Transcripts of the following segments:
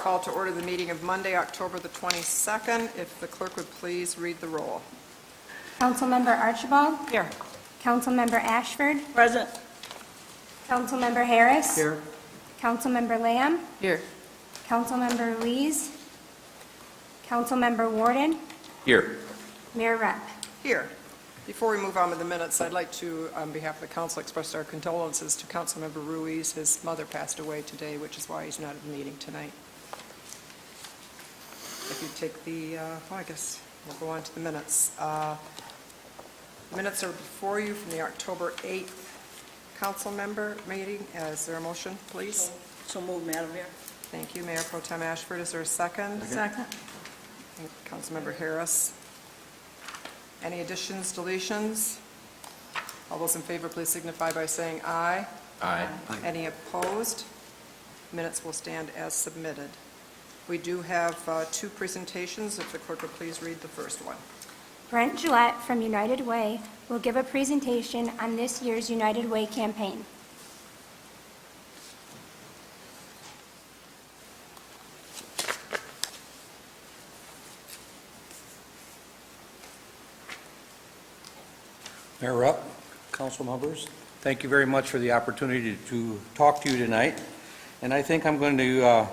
call to order the meeting of Monday, October the 22nd. If the clerk would please read the roll. Councilmember Archibald. Here. Councilmember Ashford. Present. Councilmember Harris. Here. Councilmember Lamb. Here. Councilmember Lees. Councilmember Warden. Here. Mayor Rep. Here. Before we move on with the minutes, I'd like to, on behalf of the council, express our condolences to Councilmember Ruiz. His mother passed away today, which is why he's not at the meeting tonight. If you take the, I guess we'll go on to the minutes. Minutes are before you from the October 8th council member meeting. Is there a motion, please? So moved, Madam Mayor. Thank you, Mayor Pro Tem Ashford. Is there a second? Second. Councilmember Harris. Any additions, deletions? All those in favor, please signify by saying aye. Aye. Any opposed? Minutes will stand as submitted. We do have two presentations. If the clerk would please read the first one. Brent Gillette from United Way will give a presentation on this year's United Way campaign. Mayor Rupp, council members, thank you very much for the opportunity to talk to you tonight. And I think I'm going to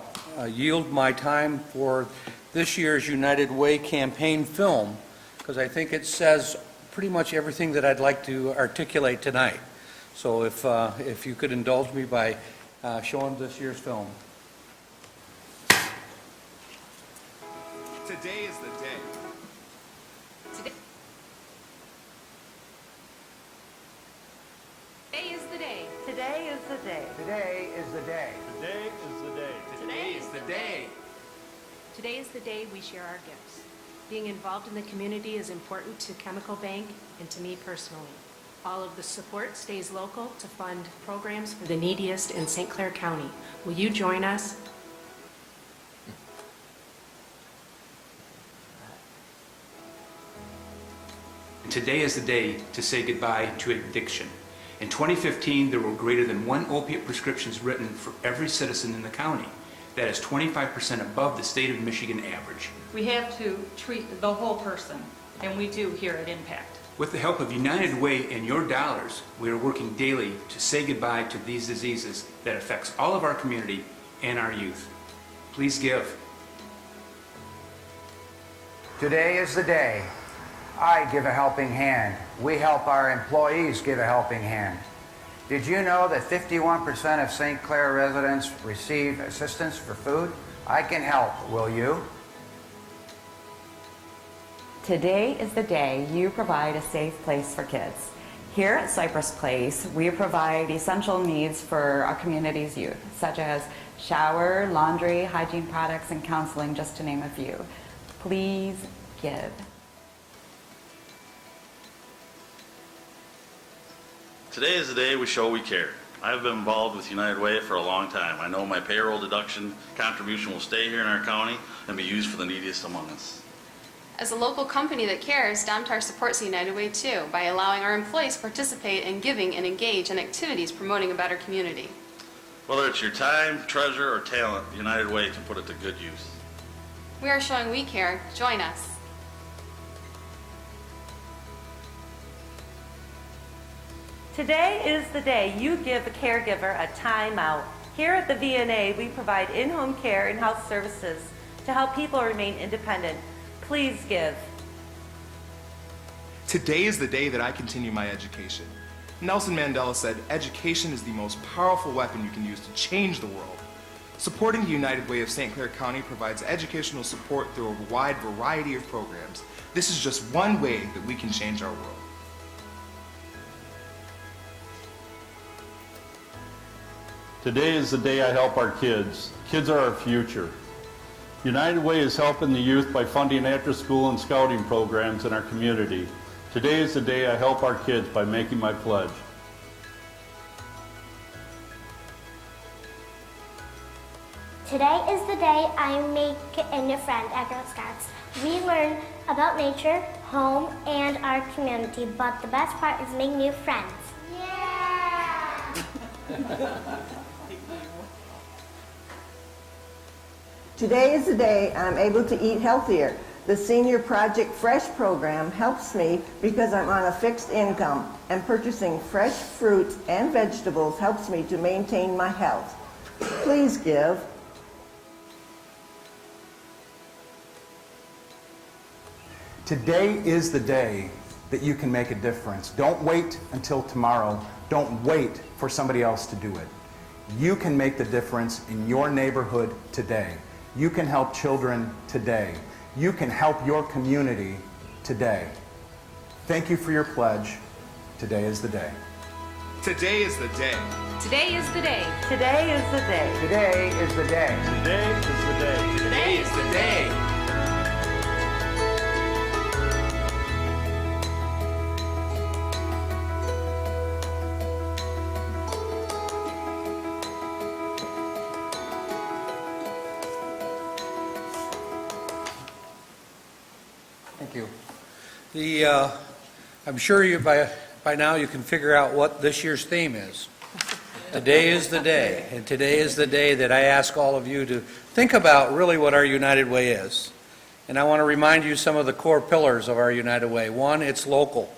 yield my time for this year's United Way campaign film, because I think it says pretty much everything that I'd like to articulate tonight. So if you could indulge me by showing this year's film. Today is the day. Today is the day. Today is the day. Today is the day. Today is the day. Today is the day. Today is the day we share our gifts. Being involved in the community is important to Chemical Bank and to me personally. All of the support stays local to fund programs for the neediest in St. Clair County. Will you join us? Today is the day to say goodbye to addiction. In 2015, there were greater than 1 opiate prescriptions written for every citizen in the county. That is 25% above the state of Michigan average. We have to treat the whole person, and we do here at Impact. With the help of United Way and your dollars, we are working daily to say goodbye to these diseases that affects all of our community and our youth. Please give. Today is the day. I give a helping hand. We help our employees give a helping hand. Did you know that 51% of St. Clair residents receive assistance for food? I can help. Will you? Today is the day you provide a safe place for kids. Here at Cypress Place, we provide essential needs for our community's youth, such as shower, laundry, hygiene products, and counseling, just to name a few. Please give. Today is the day we show we care. I've been involved with United Way for a long time. I know my payroll deduction contribution will stay here in our county and be used for the neediest among us. As a local company that cares, Domtar supports the United Way too by allowing our employees to participate in giving and engage in activities promoting a better community. Whether it's your time, treasure, or talent, United Way can put it to good use. We are showing we care. Join us. Today is the day you give a caregiver a time out. Here at the VNA, we provide in-home care and health services to help people remain independent. Please give. Today is the day that I continue my education. Nelson Mandela said, education is the most powerful weapon you can use to change the world. Supporting the United Way of St. Clair County provides educational support through a wide variety of programs. This is just one way that we can change our world. Today is the day I help our kids. Kids are our future. United Way is helping the youth by funding after-school and scouting programs in our community. Today is the day I help our kids by making my pledge. Today is the day I make a new friend at Girl Scouts. We learn about nature, home, and our community, but the best part is making new friends. Yeah! Today is the day I'm able to eat healthier. The Senior Project Fresh program helps me because I'm on a fixed income, and purchasing fresh fruits and vegetables helps me to maintain my health. Please give. Today is the day that you can make a difference. Don't wait until tomorrow. Don't wait for somebody else to do it. You can make the difference in your neighborhood today. You can help children today. You can help your community today. Thank you for your pledge. Today is the day. Today is the day. Today is the day. Today is the day. Today is the day. Today is the day. Today is the day. Thank you. I'm sure you by now you can figure out what this year's theme is. Today is the day, and today is the day that I ask all of you to think about really what our United Way is. And I want to remind you some of the core pillars of our United Way. One, it's local.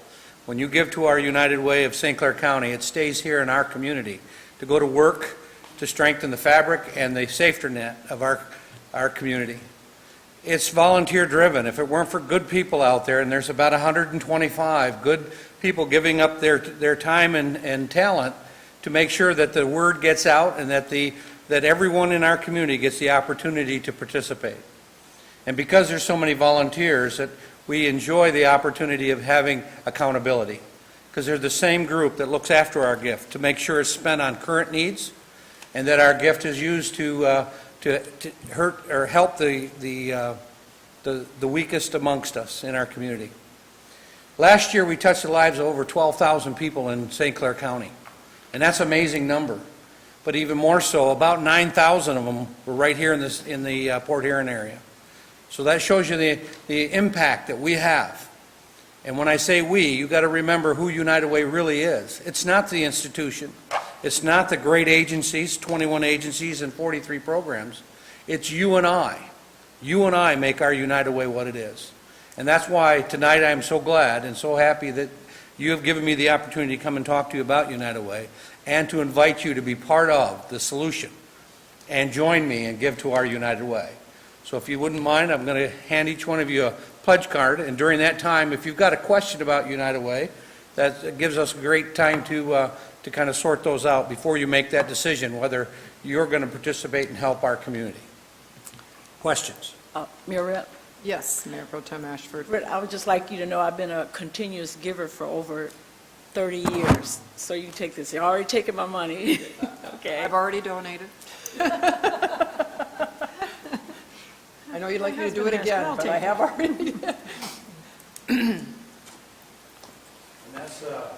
When you give to our United Way of St. Clair County, it stays here in our community to go to work, to strengthen the fabric and the safety net of our community. It's volunteer driven. If it weren't for good people out there, and there's about 125 good people giving up their time and talent to make sure that the word gets out and that everyone in our community gets the opportunity to participate. And because there's so many volunteers, that we enjoy the opportunity of having accountability, because they're the same group that looks after our gift to make sure it's spent on current needs, and that our gift is used to hurt or help the weakest amongst us in our community. Last year, we touched the lives of over 12,000 people in St. Clair County, and that's an amazing number. But even more so, about 9,000 of them were right here in the Port Huron area. So that shows you the impact that we have. And when I say we, you got to remember who United Way really is. It's not the institution. It's not the great agencies, 21 agencies and 43 programs. It's you and I. You and I make our United Way what it is. And that's why tonight I'm so glad and so happy that you have given me the opportunity to come and talk to you about United Way and to invite you to be part of the solution and join me and give to our United Way. So if you wouldn't mind, I'm going to hand each one of you a pledge card, and during that time, if you've got a question about United Way, that gives us a great time to kind of sort those out before you make that decision whether you're going to participate and help our community. Questions? Mayor Rep, Yes, Mayor Pro Tem Ashford. I would just like you to know I've been a continuous giver for over 30 years. So you take this. You're already taking my money. Okay. I've already donated. I know you'd like me to do it again, but I have already. And that's a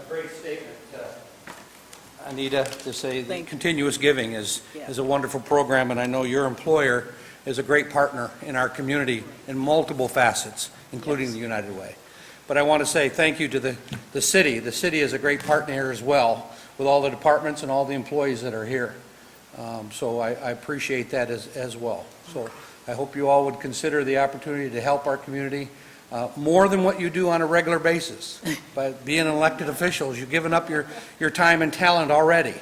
great statement, Anita, to say that continuous giving is a wonderful program, and I know your employer is a great partner in our community in multiple facets, including the United Way. But I want to say thank you to the city. The city is a great partner here as well, with all the departments and all the employees that are here. So I appreciate that as well. So I hope you all would consider the opportunity to help our community more than what you do on a regular basis. By being elected officials, you've given up your time and talent already.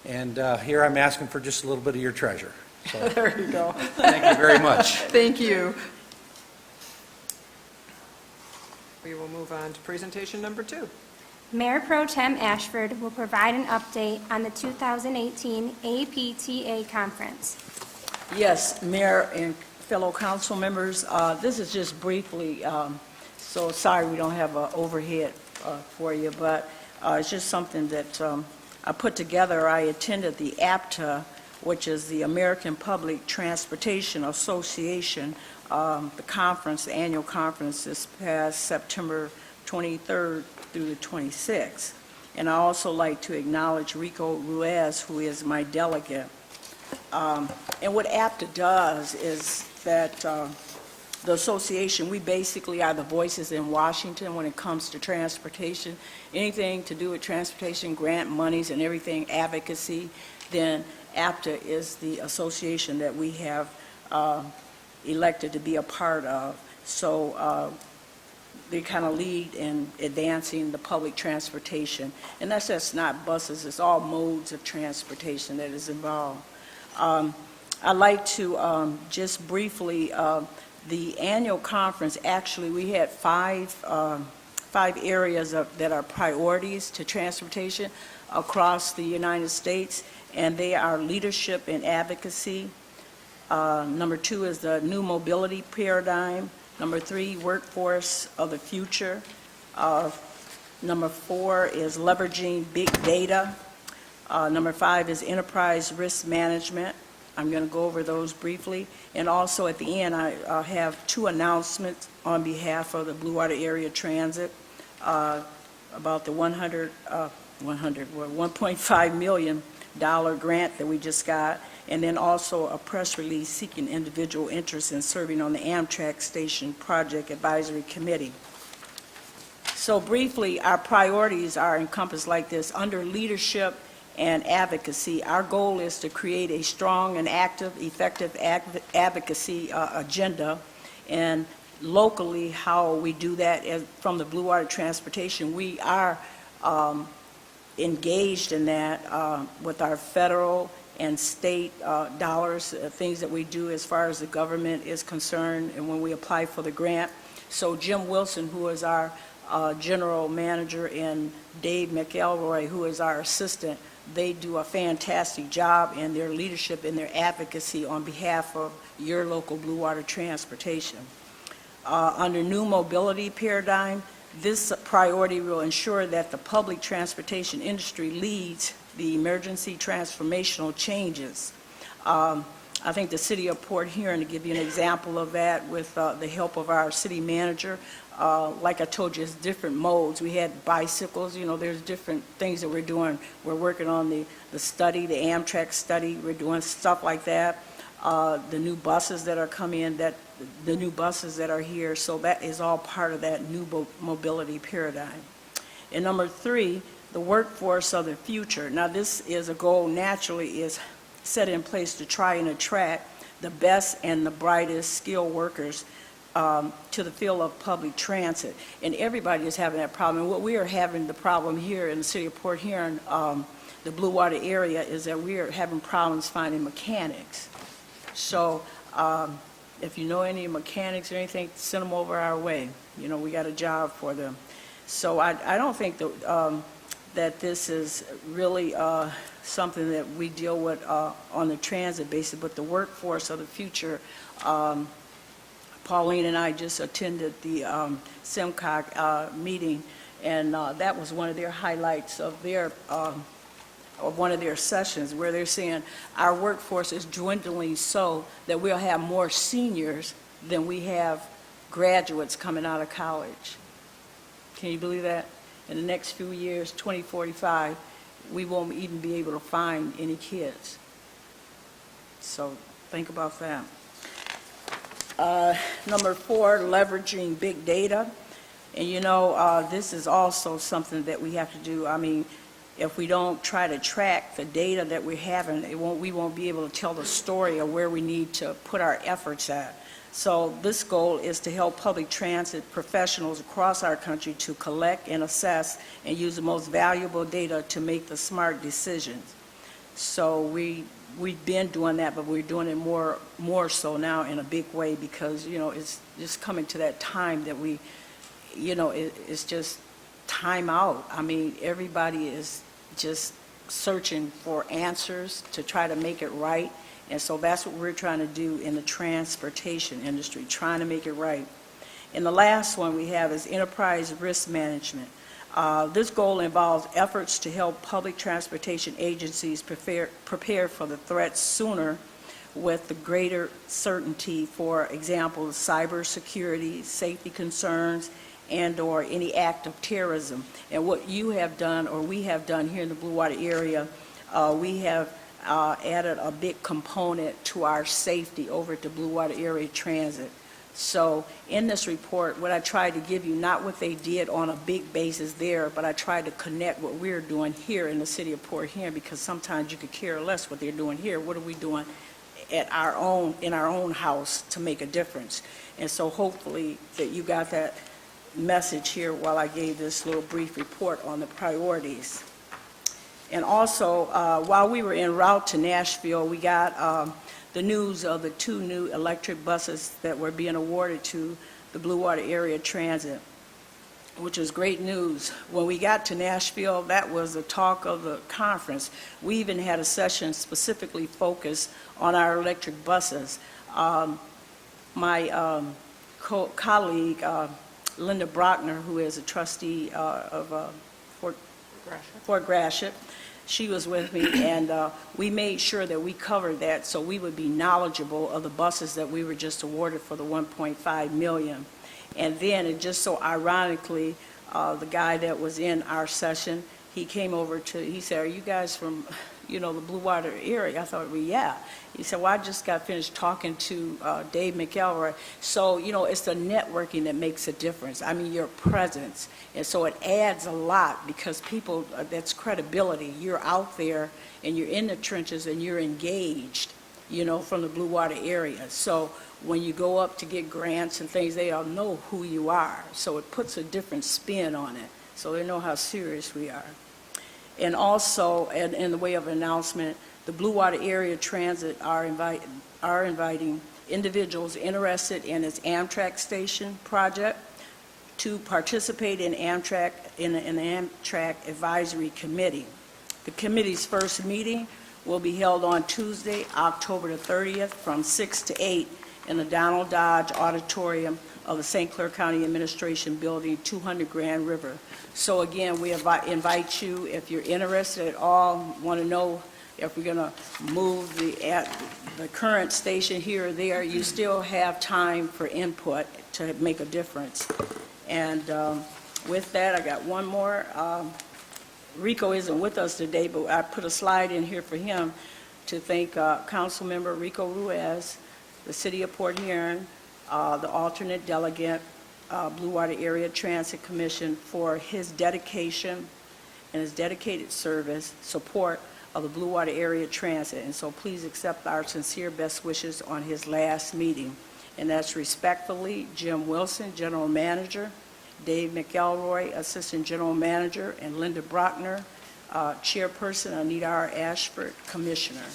And here I'm asking for just a little bit of your treasure. So, there you go. Thank you very much. Thank you. We will move on to presentation number 2. Mayor Pro Tem Ashford will provide an update on the 2018 APTA conference. Yes, Mayor and fellow council members, this is just briefly, so sorry we don't have an overhead for you, but it's just something that I put together. I attended the APTA, which is the American Public Transportation Association, the conference, the annual conference this past September 23rd through the 26th. And I also like to acknowledge Rico Ruiz, who is my delegate. And what APTA does is that the association, we basically are the voices in Washington when it comes to transportation. Anything to do with transportation, grant monies and everything, advocacy, then APTA is the association that we have elected to be a part of. So they kind of lead in advancing the public transportation. And that's just not buses, it's all modes of transportation that is involved. I'd like to just briefly, the annual conference, actually, we had five areas that are priorities to transportation across the United States, and they are leadership and advocacy. Number 2 is the new mobility paradigm. Number 3, workforce of the future. Number 4 is leveraging big data. Number 5 is enterprise risk management. I'm going to go over those briefly. And also at the end, I have 2 announcements on behalf of the Blue Water Area Transit about the $1.5 million grant that we just got, and then also a press release seeking individual interest in serving on the Amtrak Station Project Advisory Committee. So briefly, our priorities are encompassed like this. Under leadership and advocacy, our goal is to create a strong and active, effective advocacy agenda. And locally, how we do that is from the Blue Water Transportation. We are engaged in that with our federal and state dollars, things that we do as far as the government is concerned, and when we apply for the grant. So Jim Wilson, who is our general manager, and Dave McElroy, who is our assistant, they do a fantastic job in their leadership and their advocacy on behalf of your local Blue Water Transportation. Under new mobility paradigm, this priority will ensure that the public transportation industry leads the emergency transformational changes. I think the city of Port Huron, to give you an example of that with the help of our city manager, like I told you, it's different modes. We had bicycles, there's different things that we're doing. We're working on the study, the Amtrak study. We're doing stuff like that. The new buses that are coming in, the new buses that are here, so that is all part of that new mobility paradigm. And number 3, the workforce of the future. Now this is a goal naturally is set in place to try and attract the best and the brightest skilled workers to the field of public transit. And everybody is having that problem. And what we are having the problem here in the city of Port Huron, the Blue Water area, is that we are having problems finding mechanics. So if you know any mechanics or anything, send them over our way. We got a job for them. So I don't think that this is really something that we deal with on the transit basis, but the workforce of the future. Pauline and I just attended the SIMCOG meeting, and that was one of their highlights of their one of their sessions, where they're saying our workforce is dwindling so that we'll have more seniors than we have graduates coming out of college. Can you believe that? In the next few years, 2045, we won't even be able to find any kids. So think about that. Number 4, leveraging big data. And this is also something that we have to do. I mean, if we don't try to track the data that we're having, we won't be able to tell the story of where we need to put our efforts at. So this goal is to help public transit professionals across our country to collect and assess and use the most valuable data to make the smart decisions. So we've been doing that, but we're doing it more so now in a big way, because it's just coming to that time that we, it's just time out. I mean, everybody is just searching for answers to try to make it right. And so that's what we're trying to do in the transportation industry, trying to make it right. And the last one we have is enterprise risk management. This goal involves efforts to help public transportation agencies prepare for the threats sooner with the greater certainty, for example, cybersecurity, safety concerns, and/or any act of terrorism. And what you have done, or we have done here in the Blue Water area, we have added a big component to our safety over at the Blue Water Area Transit. So in this report, what I tried to give you, not what they did on a big basis there, but I tried to connect what we're doing here in the city of Port Huron, because sometimes you could care less what they're doing here. What are we doing in our own house to make a difference. And so hopefully that you got that message here while I gave this little brief report on the priorities. And also, while we were en route to Nashville, we got the news of the 2 new electric buses that were being awarded to the Blue Water Area Transit, which was great news. When we got to Nashville, that was the talk of the conference. We even had a session specifically focused on our electric buses. My colleague, Linda Brockner, who is a trustee of Fort Gratiot, she was with me, and we made sure that we covered that so we would be knowledgeable of the buses that we were just awarded for the $1.5 million. And then, it just so ironically, the guy that was in our session, he came over he said, "Are you guys from, the Blue Water area?" I thought, well, yeah. He said, "Well, I just got finished talking to Dave McElroy." So, it's the networking that makes a difference. I mean, your presence. And so it adds a lot because people, that's credibility. You're out there and you're in the trenches and you're engaged, from the Blue Water area. So when you go up to get grants and things, they all know who you are. So it puts a different spin on it. So they know how serious we are. And also, in the way of announcement, the Blue Water Area Transit are inviting individuals interested in its Amtrak station project to participate in an Amtrak Advisory Committee. The committee's first meeting will be held on Tuesday, October the 30th, from 6 to 8 in the Donald Dodge Auditorium of the St. Clair County Administration Building, 200 Grand River. So again, we invite you, if you're interested at all, want to know if we're going to move the current station here or there, you still have time for input to make a difference. And with that, I got one more. Rico isn't with us today, but I put a slide in here for him to thank Councilmember Rico Ruiz, the City of Port Huron, the alternate delegate, Blue Water Area Transit Commission, for his dedication and his dedicated service, support of the Blue Water Area Transit. And so please accept our sincere best wishes on his last meeting. And that's respectfully Jim Wilson, General Manager, Dave McElroy, Assistant General Manager, and Linda Brockner, Chairperson, Anita R. Ashford, Commissioner.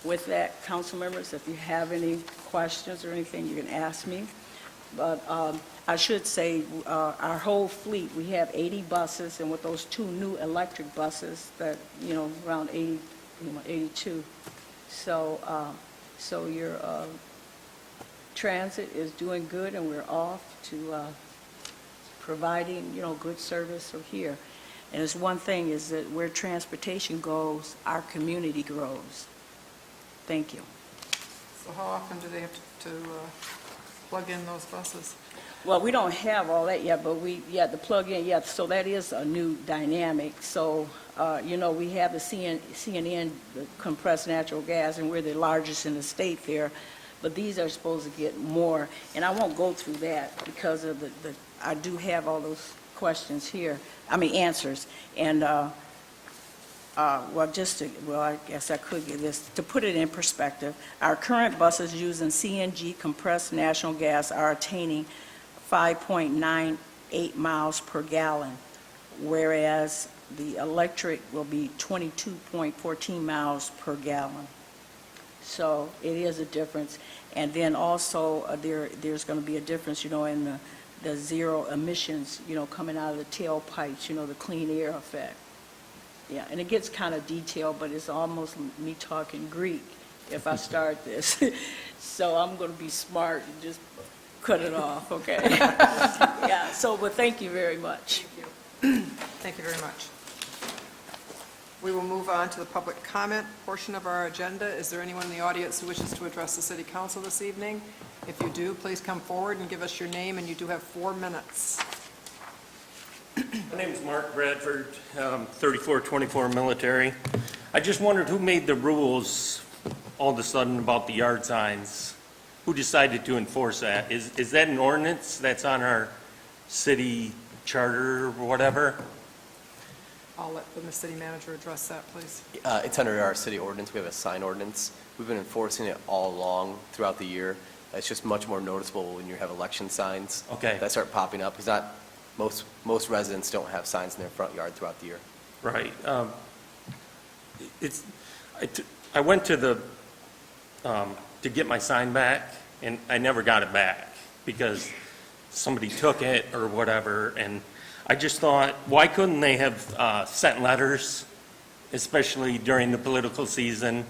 With that, council members, if you have any questions or anything, you can ask me. But I should say, our whole fleet, we have 80 buses, and with those 2 new electric buses that, around 82. So your transit is doing good, and we're off to providing, good service from here. And it's one thing is that where transportation goes, our community grows. Thank you. So how often do they have to plug in those buses? Well, we don't have all that yet, but the plug-in, so that is a new dynamic. So, we have the CNN, the compressed natural gas, and we're the largest in the state there, but these are supposed to get more. And I won't go through that because of I do have all those questions here, answers. And, I guess I could give this, to put it in perspective, our current buses using CNG compressed natural gas are attaining 5.98 miles per gallon, whereas the electric will be 22.14 miles per gallon. So it is a difference. And then also there's going to be a difference, in the zero emissions, coming out of the tailpipes, the clean air effect. Yeah, and it gets kind of detailed, but it's almost me talking Greek if I start this. So I'm going to be smart and just cut it off, okay? Yeah, but thank you very much. Thank you. Thank you very much. We will move on to the public comment portion of our agenda. Is there anyone in the audience who wishes to address the City Council this evening? If you do, please come forward and give us your name, and you do have 4 minutes. My name is Mark Bradford, 3424 Military. I just wondered who made the rules all of a sudden about the yard signs? Who decided to enforce that? Is that an ordinance that's on our city charter or whatever? I'll let the city manager address that, please. It's under our city ordinance. We have a sign ordinance. We've been enforcing it all along throughout the year. It's just much more noticeable when you have election signs Okay. that start popping up, because most residents don't have signs in their front yard throughout the year. Right. I went to get my sign back, and I never got it back because somebody took it or whatever, and I just thought, why couldn't they have sent letters, especially during the political season,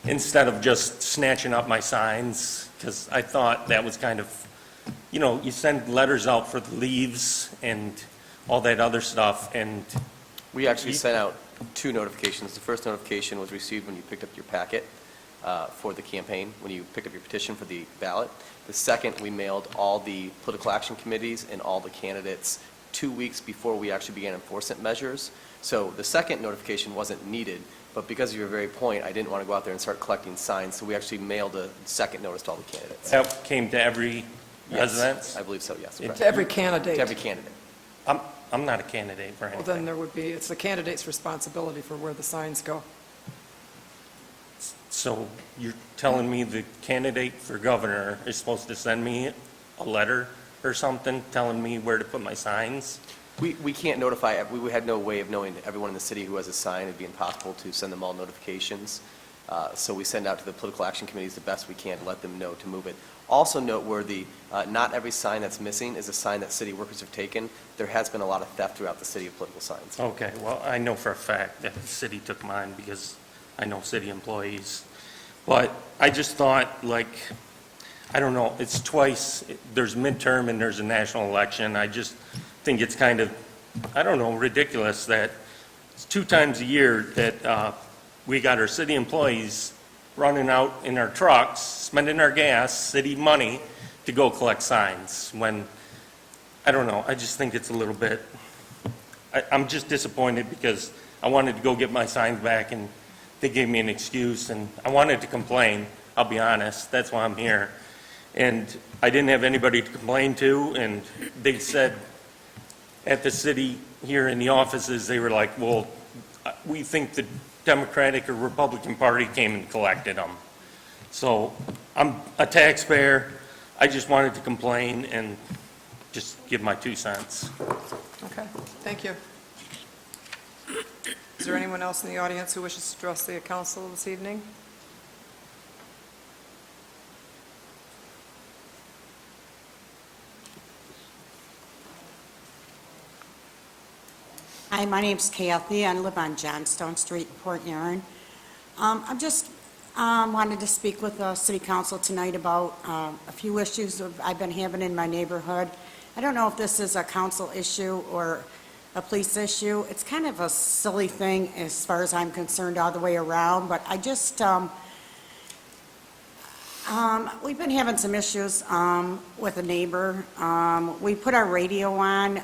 instead of just snatching up my signs? Because I thought that was kind of, you send letters out for the leaves and all that other stuff, and We actually sent out 2 notifications. The first notification was received when you picked up your packet for the campaign, when you picked up your petition for the ballot. The second, we mailed all the political action committees and all the candidates 2 weeks before we actually began enforcement measures. So the second notification wasn't needed, but because of your very point, I didn't want to go out there and start collecting signs, so we actually mailed a second notice to all the candidates. that came to every Yes, residence? I believe so, yes. correct. To every candidate. To every candidate. I'm not a candidate for Well, anything. then there would be, it's the candidate's responsibility for where the signs go. So you're telling me the candidate for governor is supposed to send me a letter or something telling me where to put my signs? We can't notify, we had no way of knowing everyone in the city who has a sign. It'd be impossible to send them all notifications. So we send out to the political action committees the best we can to let them know to move it. Also noteworthy, not every sign that's missing is a sign that city workers have taken. There has been a lot of theft throughout the city of political signs. Okay, well, I know for a fact that the city took mine because I know city employees. But I just thought, I don't know, it's twice, there's midterm and there's a national election. I just think it's kind of, I don't know, ridiculous that it's 2 times a year that we got our city employees running out in our trucks, spending our gas, city money, to go collect signs, when, I don't know, I just think it's a little bit, I'm just disappointed because I wanted to go get my signs back, and they gave me an excuse, and I wanted to complain, I'll be honest, that's why I'm here. And I didn't have anybody to complain to, and they said at the city here in the offices, they were like, well, we think the Democratic or Republican Party came and collected them. So I'm a taxpayer. I just wanted to complain and just give my 2 cents. Okay, thank you. Is there anyone else in the audience who wishes to address the council this evening? Hi, my name's Kathy. I live on Johnstone Street in Port Huron. I'm just wanted to speak with the city council tonight about a few issues I've been having in my neighborhood. I don't know if this is a council issue or a police issue. It's kind of a silly thing as far as I'm concerned all the way around, but I just, we've been having some issues with a neighbor. We put our radio on,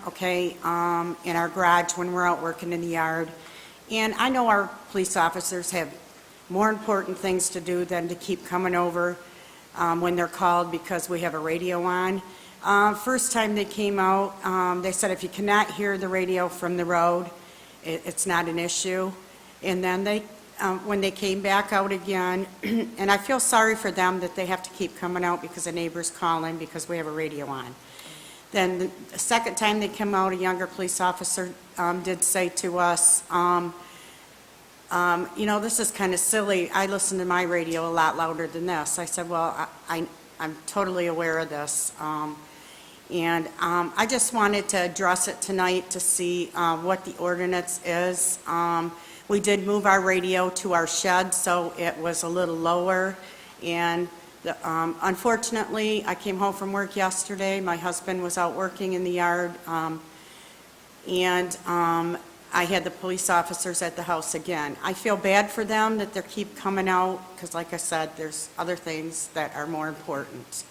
in our garage when we're out working in the yard. And I know our police officers have more important things to do than to keep coming over when they're called because we have a radio on. First time they came out, they said if you cannot hear the radio from the road, it's not an issue. And then when they came back out again, and I feel sorry for them that they have to keep coming out because the neighbor's calling because we have a radio on. Then the second time they came out, a younger police officer did say to us, this is kind of silly. I listen to my radio a lot louder than this. I said, well, I'm totally aware of this. I just wanted to address it tonight to see what the ordinance is. We did move our radio to our shed, so it was a little lower. And unfortunately, I came home from work yesterday. My husband was out working in the yard. I had the police officers at the house again. I feel bad for them that they keep coming out because, like I said, there's other things that are more important.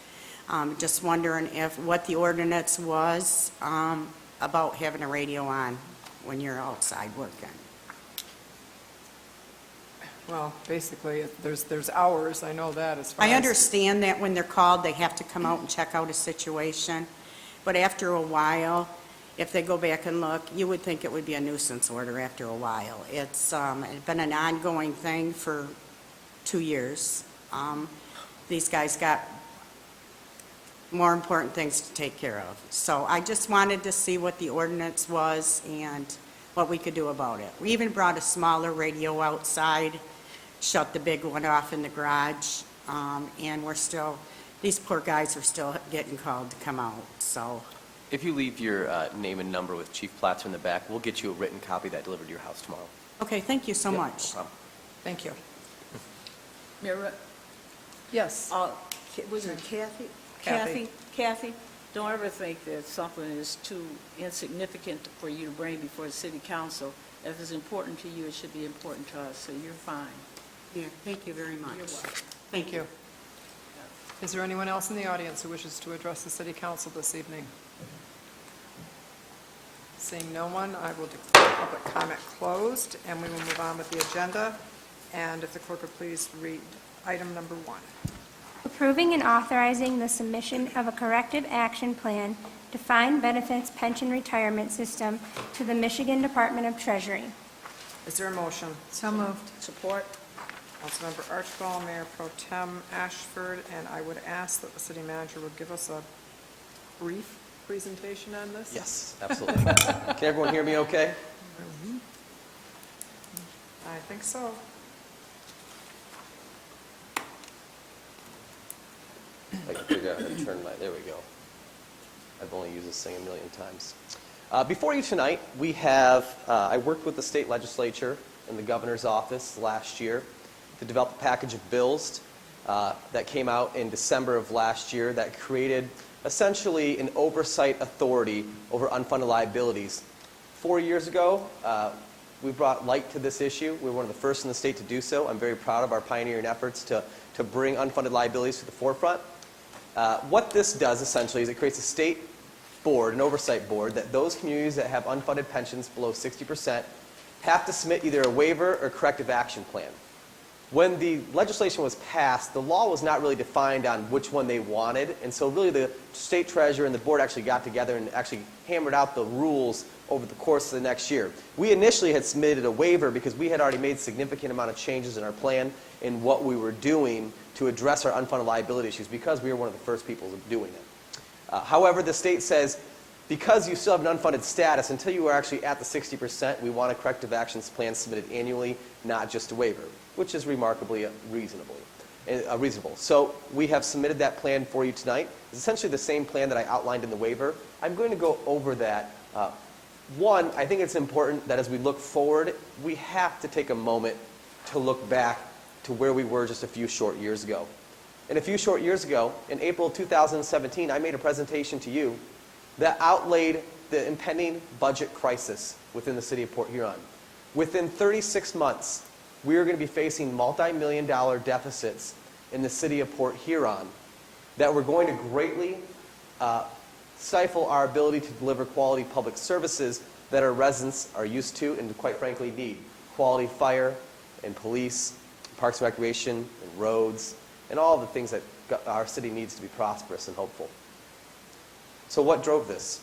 Just wondering what the ordinance was about having a radio on when you're outside working. Well, basically, there's hours, I know that as far as... I understand that when they're called, they have to come out and check out a situation, but after a while, if they go back and look, you would think it would be a nuisance order after a while. It's been an ongoing thing for 2 years. These guys got more important things to take care of. So I just wanted to see what the ordinance was and what we could do about it. We even brought a smaller radio outside, shut the big one off in the garage, and these poor guys are still getting called to come out, so. If you leave your name and number with Chief Platzer in the back, we'll get you a written copy of that delivered to your house tomorrow. Okay, thank you so Yep, much. no problem. Thank you. Mayor, Yes. was it Kathy? Kathy. Kathy, don't ever think that something is too insignificant for you to bring before the city council. If it's important to you, it should be important to us, so you're fine. Yeah, thank you very much. You're welcome. Thank you. Is there anyone else in the audience who wishes to address the city council this evening? Seeing no one, I will declare public comment closed, and we will move on with the agenda. And if the clerk would please read item number 1. Approving and authorizing the submission of a corrective action plan, defined benefits pension retirement system to the Michigan Department of Treasury. Is there a motion? So moved. Support. Councilmember Archibald, Mayor Pro Tem Ashford, and I would ask that the city manager would give us a brief presentation on this. Yes, absolutely. Can everyone hear me okay? I think so. I can figure out how to turn there we go. I've only used this thing a million times. Before you tonight, we have, I worked with the state legislature and the governor's office last year to develop a package of bills that came out in December of last year that created essentially an oversight authority over unfunded liabilities. 4 years ago, we brought light to this issue. We were one of the first in the state to do so. I'm very proud of our pioneering efforts to bring unfunded liabilities to the forefront. What this does essentially is it creates a state board, an oversight board, that those communities that have unfunded pensions below 60% have to submit either a waiver or corrective action plan. When the legislation was passed, the law was not really defined on which one they wanted, and so really the state treasurer and the board actually got together and actually hammered out the rules over the course of the next year. We initially had submitted a waiver because we had already made significant amount of changes in our plan in what we were doing to address our unfunded liability issues because we were one of the first people doing it. However, the state says, because you still have an unfunded status, until you are actually at the 60%, we want a corrective actions plan submitted annually, not just a waiver, which is remarkably reasonable. So we have submitted that plan for you tonight. It's essentially the same plan that I outlined in the waiver. I'm going to go over that. One, I think it's important that as we look forward, we have to take a moment to look back to where we were just a few short years ago. And a few short years ago, in April of 2017, I made a presentation to you that outlaid the impending budget crisis within the city of Port Huron. Within 36 months, we are going to be facing multi-million-dollar deficits in the city of Port Huron that were going to greatly stifle our ability to deliver quality public services that our residents are used to and quite frankly need. Quality fire and police, parks and recreation and roads, and all the things that our city needs to be prosperous and hopeful. So what drove this?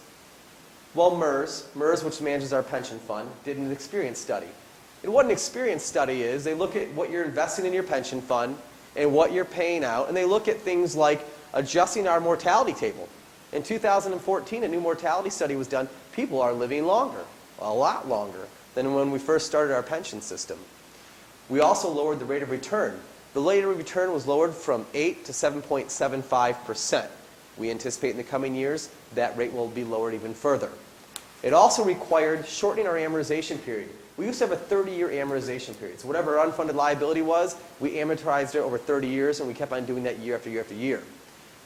Well, MERS, which manages our pension fund, did an experience study. And what an experience study is, they look at what you're investing in your pension fund and what you're paying out, and they look at things like adjusting our mortality table. In 2014, a new mortality study was done. People are living longer, a lot longer, than when we first started our pension system. We also lowered the rate of return. The rate of return was lowered from 8 to 7.75%. We anticipate in the coming years that rate will be lowered even further. It also required shortening our amortization period. We used to have a 30-year amortization period. So whatever our unfunded liability was, we amortized it over 30 years, and we kept on doing that year after year after year.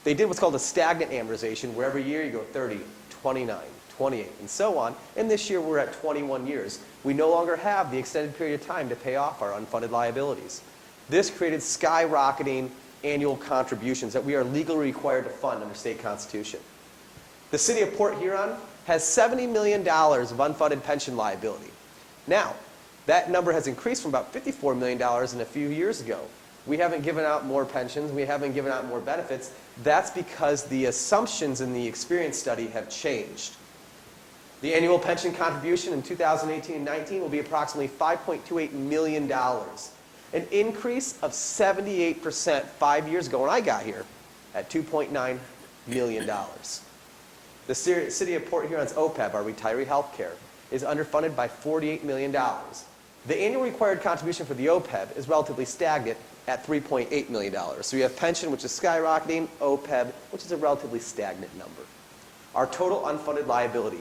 They did what's called a stagnant amortization, where every year you go 30, 29, 28, and so on. And this year we're at 21 years. We no longer have the extended period of time to pay off our unfunded liabilities. This created skyrocketing annual contributions that we are legally required to fund under state constitution. The city of Port Huron has $70 million of unfunded pension liability. Now, that number has increased from about $54 million in a few years ago. We haven't given out more pensions. We haven't given out more benefits. That's because the assumptions in the experience study have changed. The annual pension contribution in 2018 and 19 will be approximately $5.28 million, an increase of 78% 5 years ago when I got here at $2.9 million. The City of Port Huron's OPEB, our retiree health care, is underfunded by $48 million. The annual required contribution for the OPEB is relatively stagnant at $3.8 million. So you have pension, which is skyrocketing, OPEB, which is a relatively stagnant number. Our total unfunded liability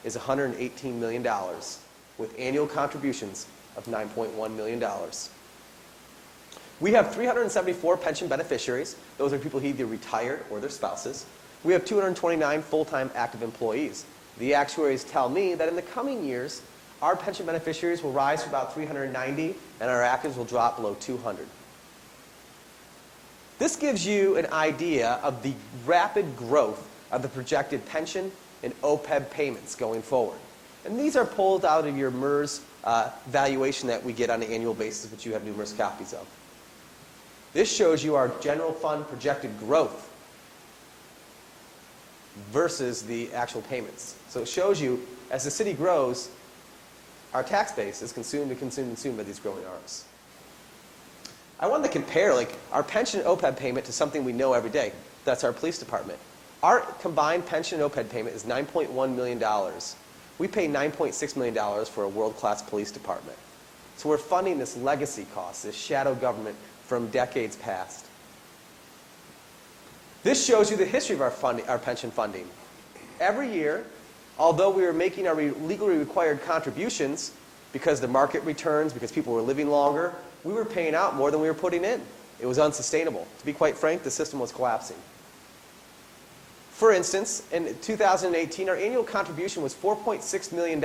is $118 million, with annual contributions of $9.1 million. We have 374 pension beneficiaries. Those are people who either retired or their spouses. We have 229 full-time active employees. The actuaries tell me that in the coming years, our pension beneficiaries will rise to about 390, and our actives will drop below 200. This gives you an idea of the rapid growth of the projected pension and OPEB payments going forward. And these are pulled out of your MERS valuation that we get on an annual basis, which you have numerous copies of. This shows you our general fund projected growth versus the actual payments. So it shows you, as the city grows, our tax base is consumed and consumed and consumed by these growing arms. I wanted to compare our pension and OPEB payment to something we know every day. That's our police department. Our combined pension and OPEB payment is $9.1 million. We pay $9.6 million for a world-class police department. So we're funding this legacy cost, this shadow government from decades past. This shows you the history of our pension funding. Every year, although we were making our legally required contributions because the market returns, because people were living longer, we were paying out more than we were putting in. It was unsustainable. To be quite frank, the system was collapsing. For instance, in 2018, our annual contribution was $4.6 million.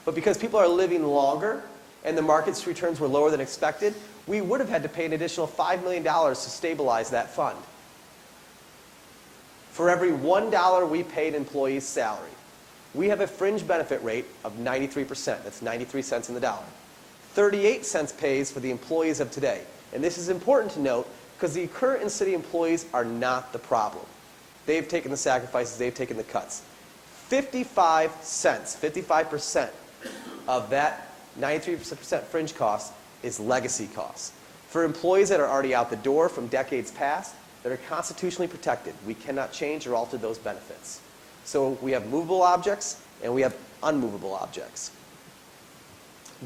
But because people are living longer and the market's returns were lower than expected, we would have had to pay an additional $5 million to stabilize that fund. For every $1 we paid employees' salary, we have a fringe benefit rate of 93%. That's 93 cents in the dollar. 38 cents pays for the employees of today. And this is important to note because the current and city employees are not the problem. They've taken the sacrifices, they've taken the cuts. 55 cents, 55% of that 93% fringe cost is legacy costs. For employees that are already out the door from decades past, that are constitutionally protected, we cannot change or alter those benefits. So we have movable objects and we have unmovable objects.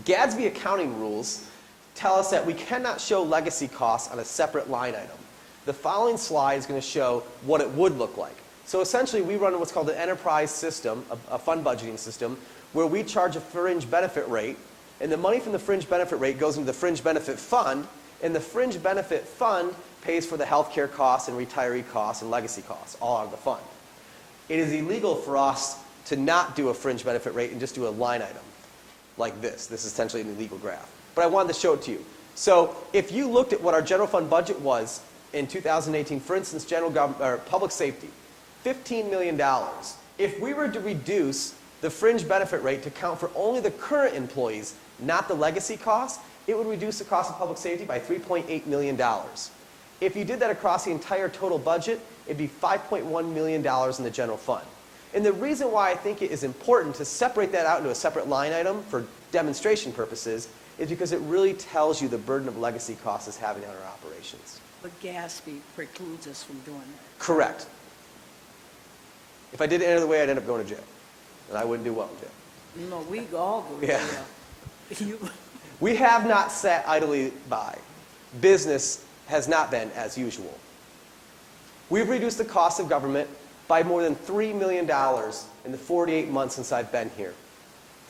GADSB accounting rules tell us that we cannot show legacy costs on a separate line item. The following slide is going to show what it would look like. So essentially, we run what's called an enterprise system, a fund budgeting system, where we charge a fringe benefit rate, and the money from the fringe benefit rate goes into the fringe benefit fund, and the fringe benefit fund pays for the health care costs and retiree costs and legacy costs, all out of the fund. It is illegal for us to not do a fringe benefit rate and just do a line item like this. This is essentially an illegal graph. But I wanted to show it to you. So if you looked at what our general fund budget was in 2018, for instance, public safety, $15 million. If we were to reduce the fringe benefit rate to count for only the current employees, not the legacy costs, it would reduce the cost of public safety by $3.8 million. If you did that across the entire total budget, it'd be $5.1 million in the general fund. And the reason why I think it is important to separate that out into a separate line item for demonstration purposes is because it really tells you the burden of legacy costs is having on our operations. But GASB precludes us from doing that. Correct. If I did it any other way, I'd end up going to jail. And I wouldn't do well in jail. No, we all go to Yeah. jail. We have not sat idly by. Business has not been as usual. We've reduced the cost of government by more than $3 million in the 48 months since I've been here.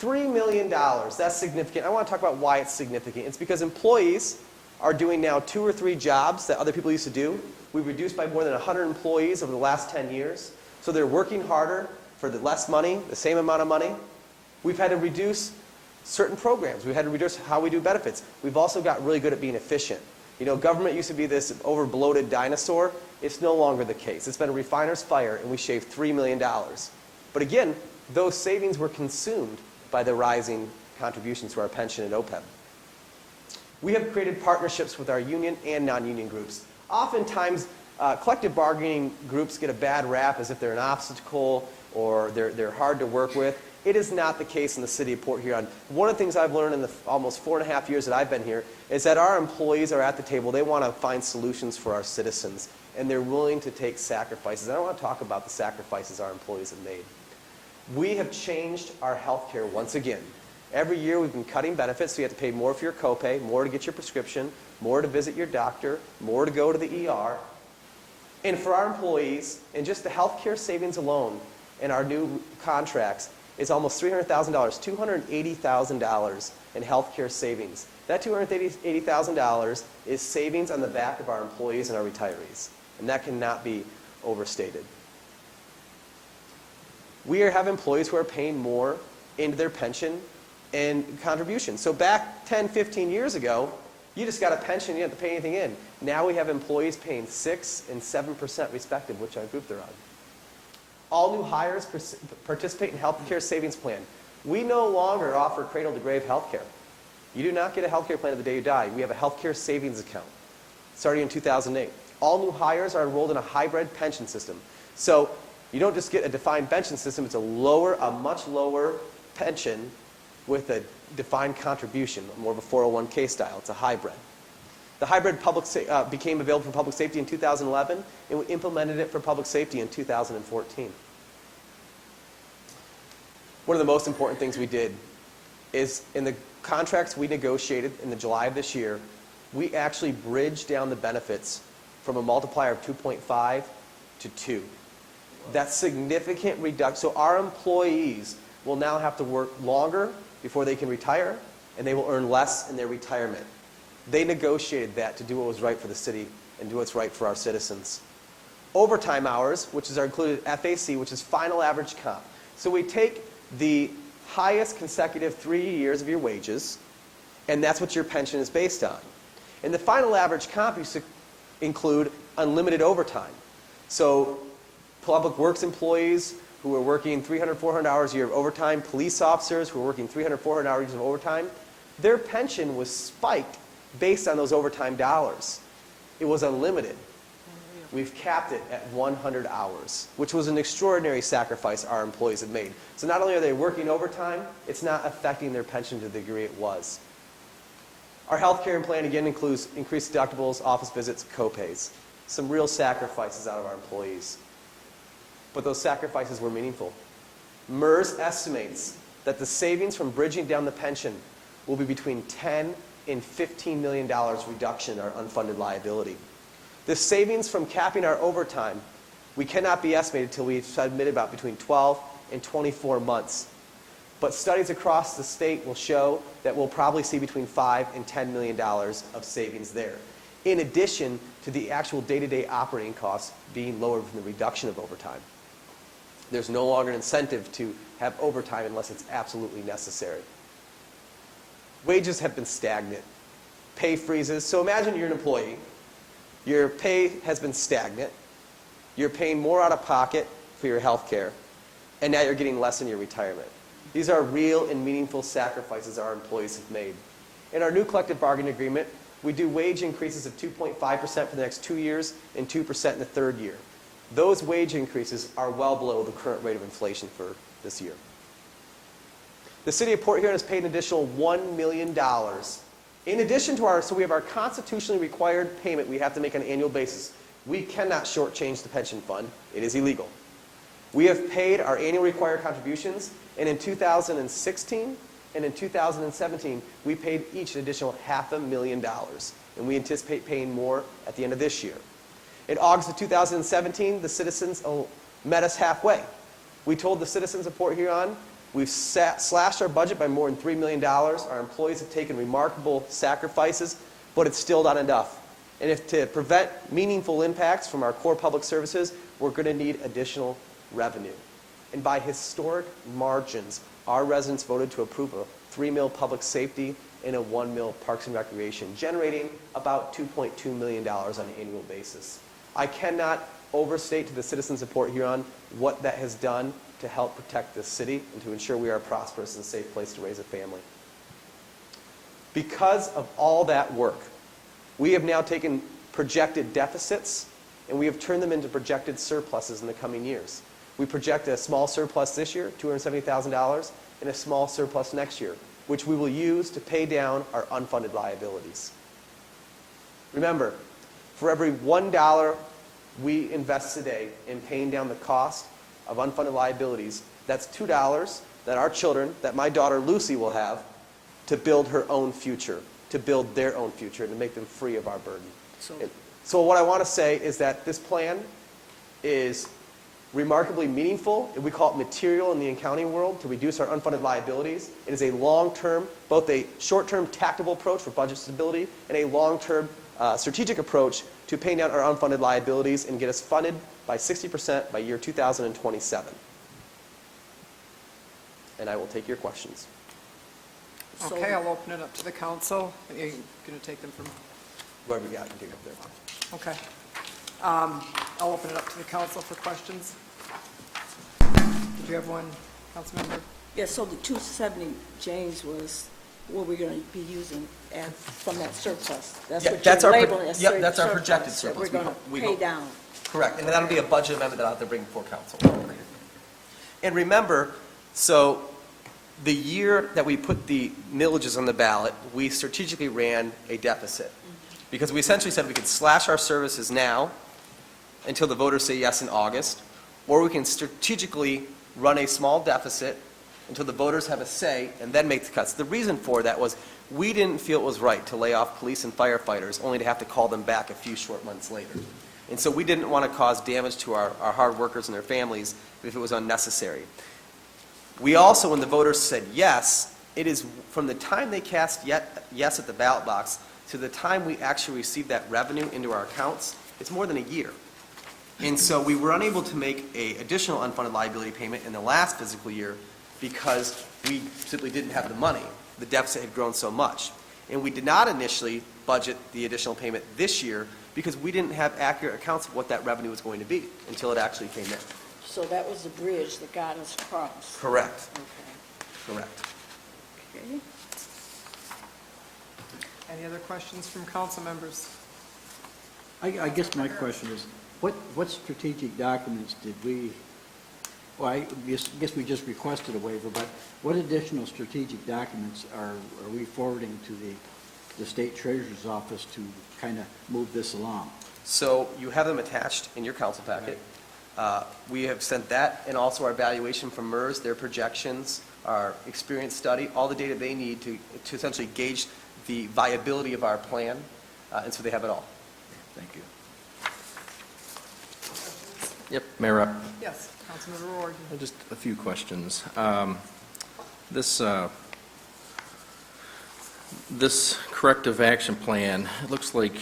$3 million, that's significant. I want to talk about why it's significant. It's because employees are doing now 2 or 3 jobs that other people used to do. We've reduced by more than 100 employees over the last 10 years. So they're working harder for the less money, the same amount of money. We've had to reduce certain programs. We've had to reduce how we do benefits. We've also got really good at being efficient. You know, government used to be this over-bloated dinosaur. It's no longer the case. It's been a refiner's fire, and we shaved $3 million. But again, those savings were consumed by the rising contributions to our pension and OPEB. We have created partnerships with our union and non-union groups. Oftentimes, collective bargaining groups get a bad rap as if they're an obstacle or they're hard to work with. It is not the case in the city of Port Huron. One of the things I've learned in the almost 4.5 years that I've been here is that our employees are at the table. They want to find solutions for our citizens, and they're willing to take sacrifices. I don't want to talk about the sacrifices our employees have made. We have changed our health care once again. Every year we've been cutting benefits, so you have to pay more for your copay, more to get your prescription, more to visit your doctor, more to go to the ER. And for our employees, and just the health care savings alone in our new contracts, is almost $300,000, $280,000 in health care savings. That $280,000 is savings on the back of our employees and our retirees, and that cannot be overstated. We have employees who are paying more into their pension and contribution. So back 10, 15 years ago, you just got a pension, you didn't have to pay anything in. Now we have employees paying 6% and 7% respective, which group they're on. All new hires participate in health care savings plan. We no longer offer cradle-to-grave health care. You do not get a health care plan to the day you die. We have a health care savings account starting in 2008. All new hires are enrolled in a hybrid pension system. So you don't just get a defined pension system, it's a much lower pension with a defined contribution, more of a 401k style. It's a hybrid. The hybrid became available for public safety in 2011, and we implemented it for public safety in 2014. One of the most important things we did is in the contracts we negotiated in the July of this year, we actually bridged down the benefits from a multiplier of 2.5 to 2. That's significant reduction. So our employees will now have to work longer before they can retire, and they will earn less in their retirement. They negotiated that to do what was right for the city and do what's right for our citizens. Overtime hours, which is our included FAC, which is final average comp. So we take the highest consecutive 3 years of your wages, and that's what your pension is based on. And the final average comp used to include unlimited overtime. So public works employees who are working 300, 400 hours a year of overtime, police officers who are working 300, 400 hours of overtime, their pension was spiked based on those overtime dollars. It was unlimited. We've capped it at 100 hours, which was an extraordinary sacrifice our employees have made. So not only are they working overtime, it's not affecting their pension to the degree it was. Our health care plan, again, includes increased deductibles, office visits, copays. Some real sacrifices out of our employees. But those sacrifices were meaningful. MERS estimates that the savings from bridging down the pension will be between $10 and $15 million reduction in our unfunded liability. The savings from capping our overtime, we cannot be estimated until we've submitted about between 12 and 24 months. But studies across the state will show that we'll probably see between $5 and $10 million of savings there, in addition to the actual day-to-day operating costs being lowered from the reduction of overtime. There's no longer an incentive to have overtime unless it's absolutely necessary. Wages have been stagnant. Pay freezes. So imagine you're an employee. Your pay has been stagnant. You're paying more out of pocket for your health care, and now you're getting less in your retirement. These are real and meaningful sacrifices our employees have made. In our new collective bargaining agreement, we do wage increases of 2.5% for the next 2 years and 2% in the third year. Those wage increases are well below the current rate of inflation for this year. The city of Port Huron has paid an additional $1 million. In addition to so we have our constitutionally required payment we have to make on an annual basis. We cannot shortchange the pension fund. It is illegal. We have paid our annual required contributions, and in 2016 and in 2017, we paid each an additional $500,000, and we anticipate paying more at the end of this year. In August of 2017, the citizens met us halfway. We told the citizens of Port Huron, we've slashed our budget by more than $3 million. Our employees have taken remarkable sacrifices, but it's still not enough. And if to prevent meaningful impacts from our core public services, we're going to need additional revenue. And by historic margins, our residents voted to approve a $3 million public safety and a $1 million Parks and Recreation, generating about $2.2 million on an annual basis. I cannot overstate to the citizens of Port Huron what that has done to help protect this city and to ensure we are a prosperous and safe place to raise a family. Because of all that work, we have now taken projected deficits and we have turned them into projected surpluses in the coming years. We project a small surplus this year, $270,000, and a small surplus next year, which we will use to pay down our unfunded liabilities. Remember, for every $1 we invest today in paying down the cost of unfunded liabilities, that's $2 that our children, that my daughter Lucy will have to build her own future, to build their own future, and to make them free of our burden. So what I want to say is that this plan is remarkably meaningful, and we call it material in the accounting world, to reduce our unfunded liabilities. It is a long-term, both a short-term tactical approach for budget stability and a long-term strategic approach to paying down our unfunded liabilities and get us funded by 60% by year 2027. And I will take your questions. Okay, I'll open it up to the council. Are you going to take them from? Whoever you got, you can take it up there. Okay. I'll open it up to the council for questions. Did you have one, Councilmember? Yeah, so the 270, James, was what we're going to be using from that surplus. That's what that's you're our labeling as that's our projected that surplus. we're going We to pay hope. down. Correct, and that'll be a budget amendment that I'll have to bring before council. And remember, so the year that we put the millages on the ballot, we strategically ran a deficit. Because we essentially said we could slash our services now until the voters say yes in August, or we can strategically run a small deficit until the voters have a say and then make the cuts. The reason for that was we didn't feel it was right to lay off police and firefighters only to have to call them back a few short months later. And so we didn't want to cause damage to our hard workers and their families if it was unnecessary. We also, when the voters said yes, it is from the time they cast yes at the ballot box to the time we actually receive that revenue into our accounts, it's more than a year. And so we were unable to make an additional unfunded liability payment in the last fiscal year because we simply didn't have the money. The deficit had grown so much. And we did not initially budget the additional payment this year because we didn't have accurate accounts of what that revenue was going to be until it actually came in. So that was the bridge that got us across. Correct. Okay. Correct. Okay. Any other questions from council members? I guess my question is, what strategic documents did we, well, I guess we just requested a waiver, but what additional strategic documents are we forwarding to the state treasurer's office to kind of move this along? So you have them attached in your council packet. We have sent that and also our valuation from MERS, their projections, our experience study, all the data they need to essentially gauge the viability of our plan, and so they have it all. Thank you. Yep, Mayor Rep. Yes, Councilmember Ward. Just a few questions. This corrective action plan, it looks like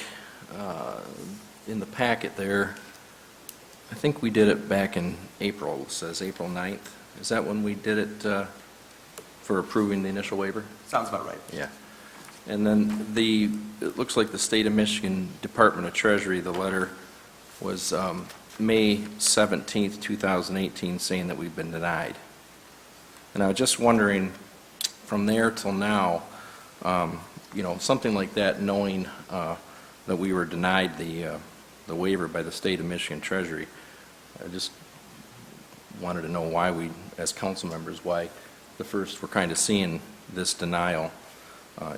in the packet there, I think we did it back in April. It says April 9th. Is that when we did it for approving the initial waiver? Sounds about right. Yeah. And then it looks like the State of Michigan Department of Treasury, the letter was May 17th, 2018, saying that we've been denied. And I was just wondering, from there till now, something like that, knowing that we were denied the waiver by the State of Michigan Treasury, I just wanted to know why we, as council members, why the first we're kind of seeing this denial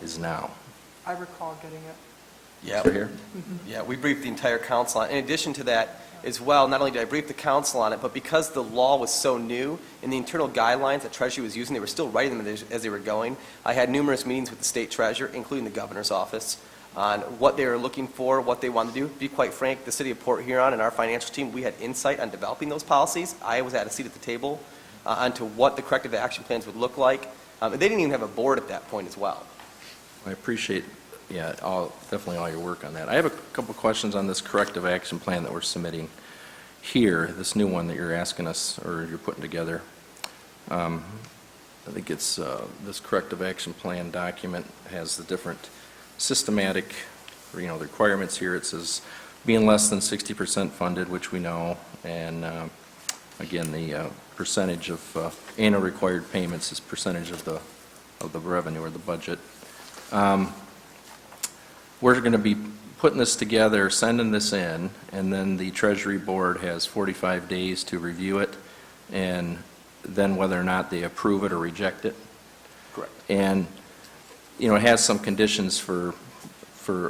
is now. I recall getting it. Yeah, Right here? Yeah, we briefed the entire council on it. In addition to that, as well, not only did I brief the council on it, but because the law was so new and the internal guidelines that Treasury was using, they were still writing them as they were going. I had numerous meetings with the state treasurer, including the governor's office, on what they were looking for, what they wanted to do. To be quite frank, the city of Port Huron and our financial team, we had insight on developing those policies. I was at a seat at the table onto what the corrective action plans would look like. And they didn't even have a board at that point as well. I appreciate, definitely all your work on that. I have a couple questions on this corrective action plan that we're submitting here, this new one that you're asking us, or you're putting together. I think it's this corrective action plan document has the different systematic, the requirements here. It says being less than 60% funded, which we know, and again, the percentage of annual required payments is percentage of the revenue or the budget. We're going to be putting this together, sending this in, and then the Treasury Board has 45 days to review it and then whether or not they approve it or reject it. Correct. And, you know, it has some conditions for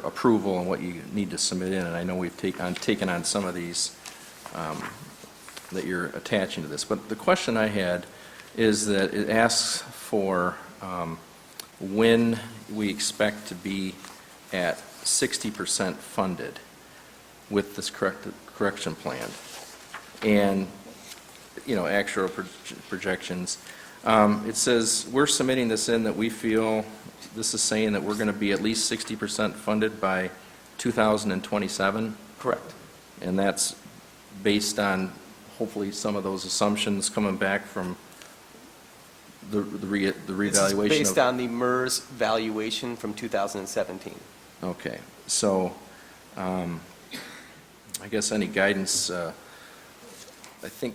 approval and what you need to submit in, and I know we've taken on some of these that you're attaching to this. But the question I had is that it asks for when we expect to be at 60% funded with this correction plan, and, you know, actual projections. It says, we're submitting this in that we feel, this is saying that we're going to be at least 60% funded by 2027? Correct. And that's based on, hopefully, some of those assumptions coming back from the revaluation? It's based on the MERS valuation from 2017. Okay, so I guess any guidance, I think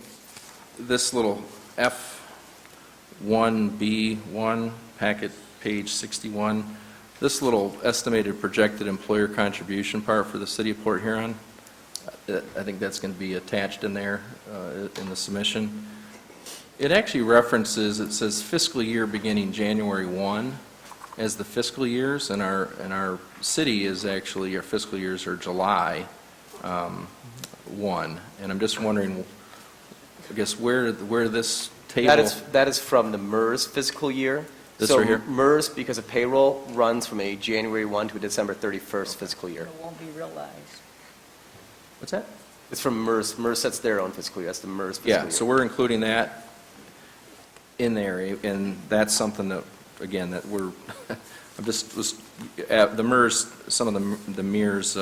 this little F1B1, packet page 61, this little estimated projected employer contribution part for the city of Port Huron, I think that's going to be attached in there in the submission. It actually references, it says fiscal year beginning January 1 as the fiscal years, and our city is actually, our fiscal years are July 1. And I'm just wondering, I guess, where this table... That is from the MERS fiscal year. This right here? MERS, because of payroll, runs from a January 1 to a December 31st fiscal year. It won't be realized. What's that? It's from MERS. MERS sets their own fiscal year. That's the MERS fiscal year. Yeah, so we're including that in there, and that's something that, again, that we're, I'm just, the MERS, some of the MERS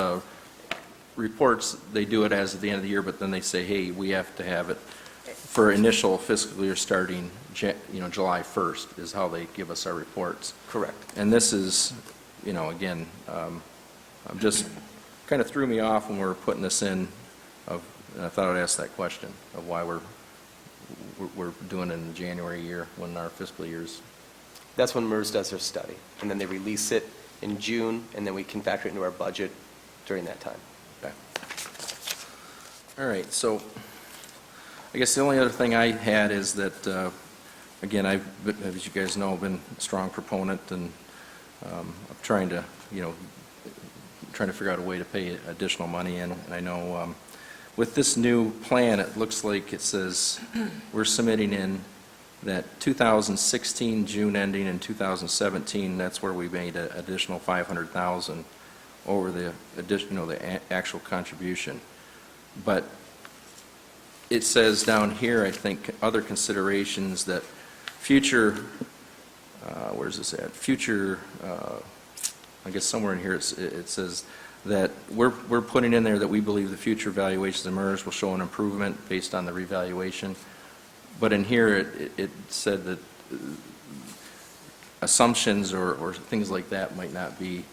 reports, they do it as at the end of the year, but then they say, hey, we have to have it for initial fiscal year starting, July 1st is how they give us our reports. Correct. And this is, again, I'm just, kind of threw me off when we were putting this in, and I thought I'd ask that question of why we're doing it in the January year when our fiscal year's. That's when MERS does their study, and then they release it in June, and then we can factor it into our budget during that time. Okay. All right, so I guess the only other thing I had is that, again, as you guys know, I've been a strong proponent, and I'm trying to figure out a way to pay additional money in, and I know with this new plan, it looks like it says we're submitting in that 2016 June ending and 2017, that's where we made an additional $500,000 over the additional, the actual contribution. But it says down here, I think, other considerations that future, where's this at? Future, I guess somewhere in here it says that we're putting in there that we believe the future valuations of MERS will show an improvement based on the revaluation. But in here, it said that assumptions or things like that might not be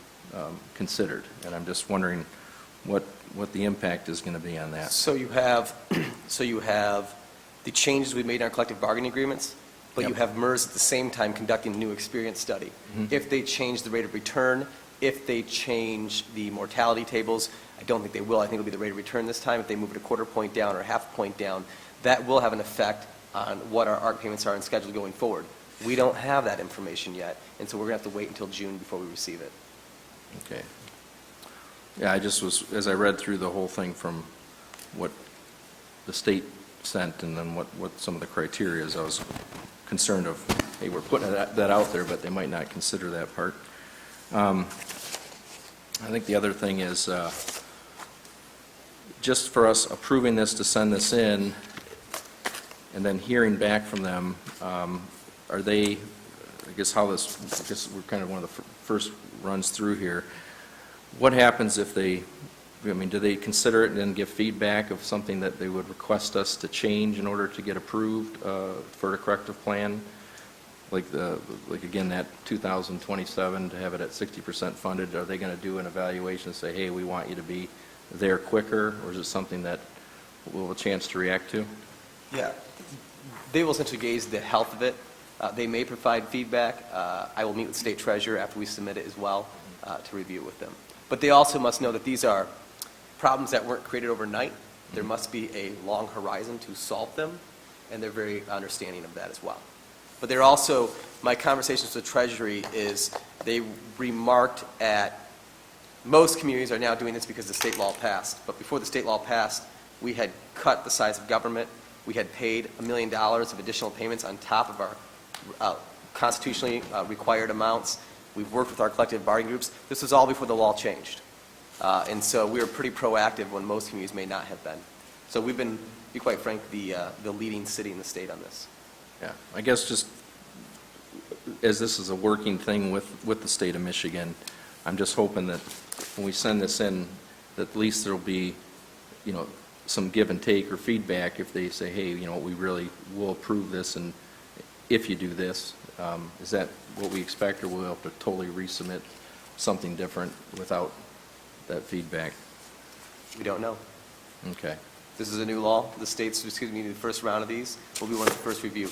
considered. And I'm just wondering what the impact is going to be on that. So you have the changes we made in our collective bargaining agreements, but Yep. you have MERS at the same time conducting a new experience study. Mhm. If they change the rate of return, if they change the mortality tables, I don't think they will. I think it'll be the rate of return this time. If they move it a quarter point down or a half point down, that will have an effect on what our ARC payments are and schedule going forward. We don't have that information yet, and so we're going to have to wait until June before we receive it. Okay. Yeah, I just was, as I read through the whole thing from what the state sent and then what some of the criteria is, I was concerned of, hey, we're putting that out there, but they might not consider that part. I think the other thing is just for us approving this to send this in and then hearing back from them, are they, I guess we're kind of one of the first runs through here. What happens if they, do they consider it and then give feedback of something that they would request us to change in order to get approved for a corrective plan? Like again, that 2027 to have it at 60% funded, are they going to do an evaluation and say, hey, we want you to be there quicker, or is it something that we'll have a chance to react to? Yeah. They will essentially gauge the health of it. They may provide feedback. I will meet with State Treasurer after we submit it as well to review it with them. But they also must know that these are problems that weren't created overnight. There must be a long horizon to solve them. and they're very understanding of that as well. But they're also, my conversations with Treasury is they remarked at, most communities are now doing this because the state law passed, but before the state law passed, we had cut the size of government. We had paid $1 million of additional payments on top of our constitutionally required amounts. We've worked with our collective bargaining groups. This was all before the law changed. And so we were pretty proactive when most communities may not have been. So we've been, to be quite frank, the leading city in the state on this. Yeah, I guess just as this is a working thing with the state of Michigan, I'm just hoping that when we send this in, that at least there'll be, you know, some give and take or feedback if they say, hey, you know, we really will approve this, and if you do this, is that what we expect, or will we have to totally resubmit something different without that feedback? We don't know. Okay. This is a new law. The state's, the first round of these will be one of the first review.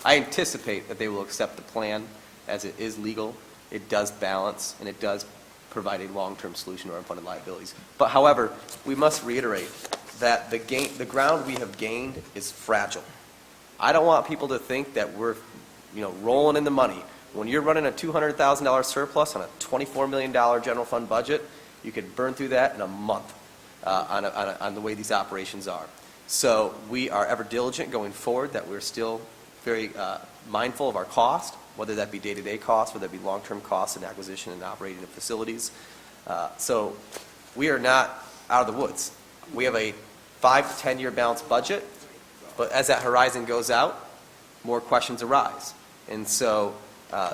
I anticipate that they will accept the plan as it is legal. It does balance, and it does provide a long-term solution to our unfunded liabilities. But however, we must reiterate that the ground we have gained is fragile. I don't want people to think that we're, rolling in the money. When you're running a $200,000 surplus on a $24 million general fund budget, you could burn through that in a month on the way these operations are. So we are ever diligent going forward, that we're still very mindful of our cost, whether that be day-to-day costs, whether that be long-term costs in acquisition and operating of facilities. So we are not out of the woods. We have a 5 to 10 year balanced budget, but as that horizon goes out, more questions arise. And so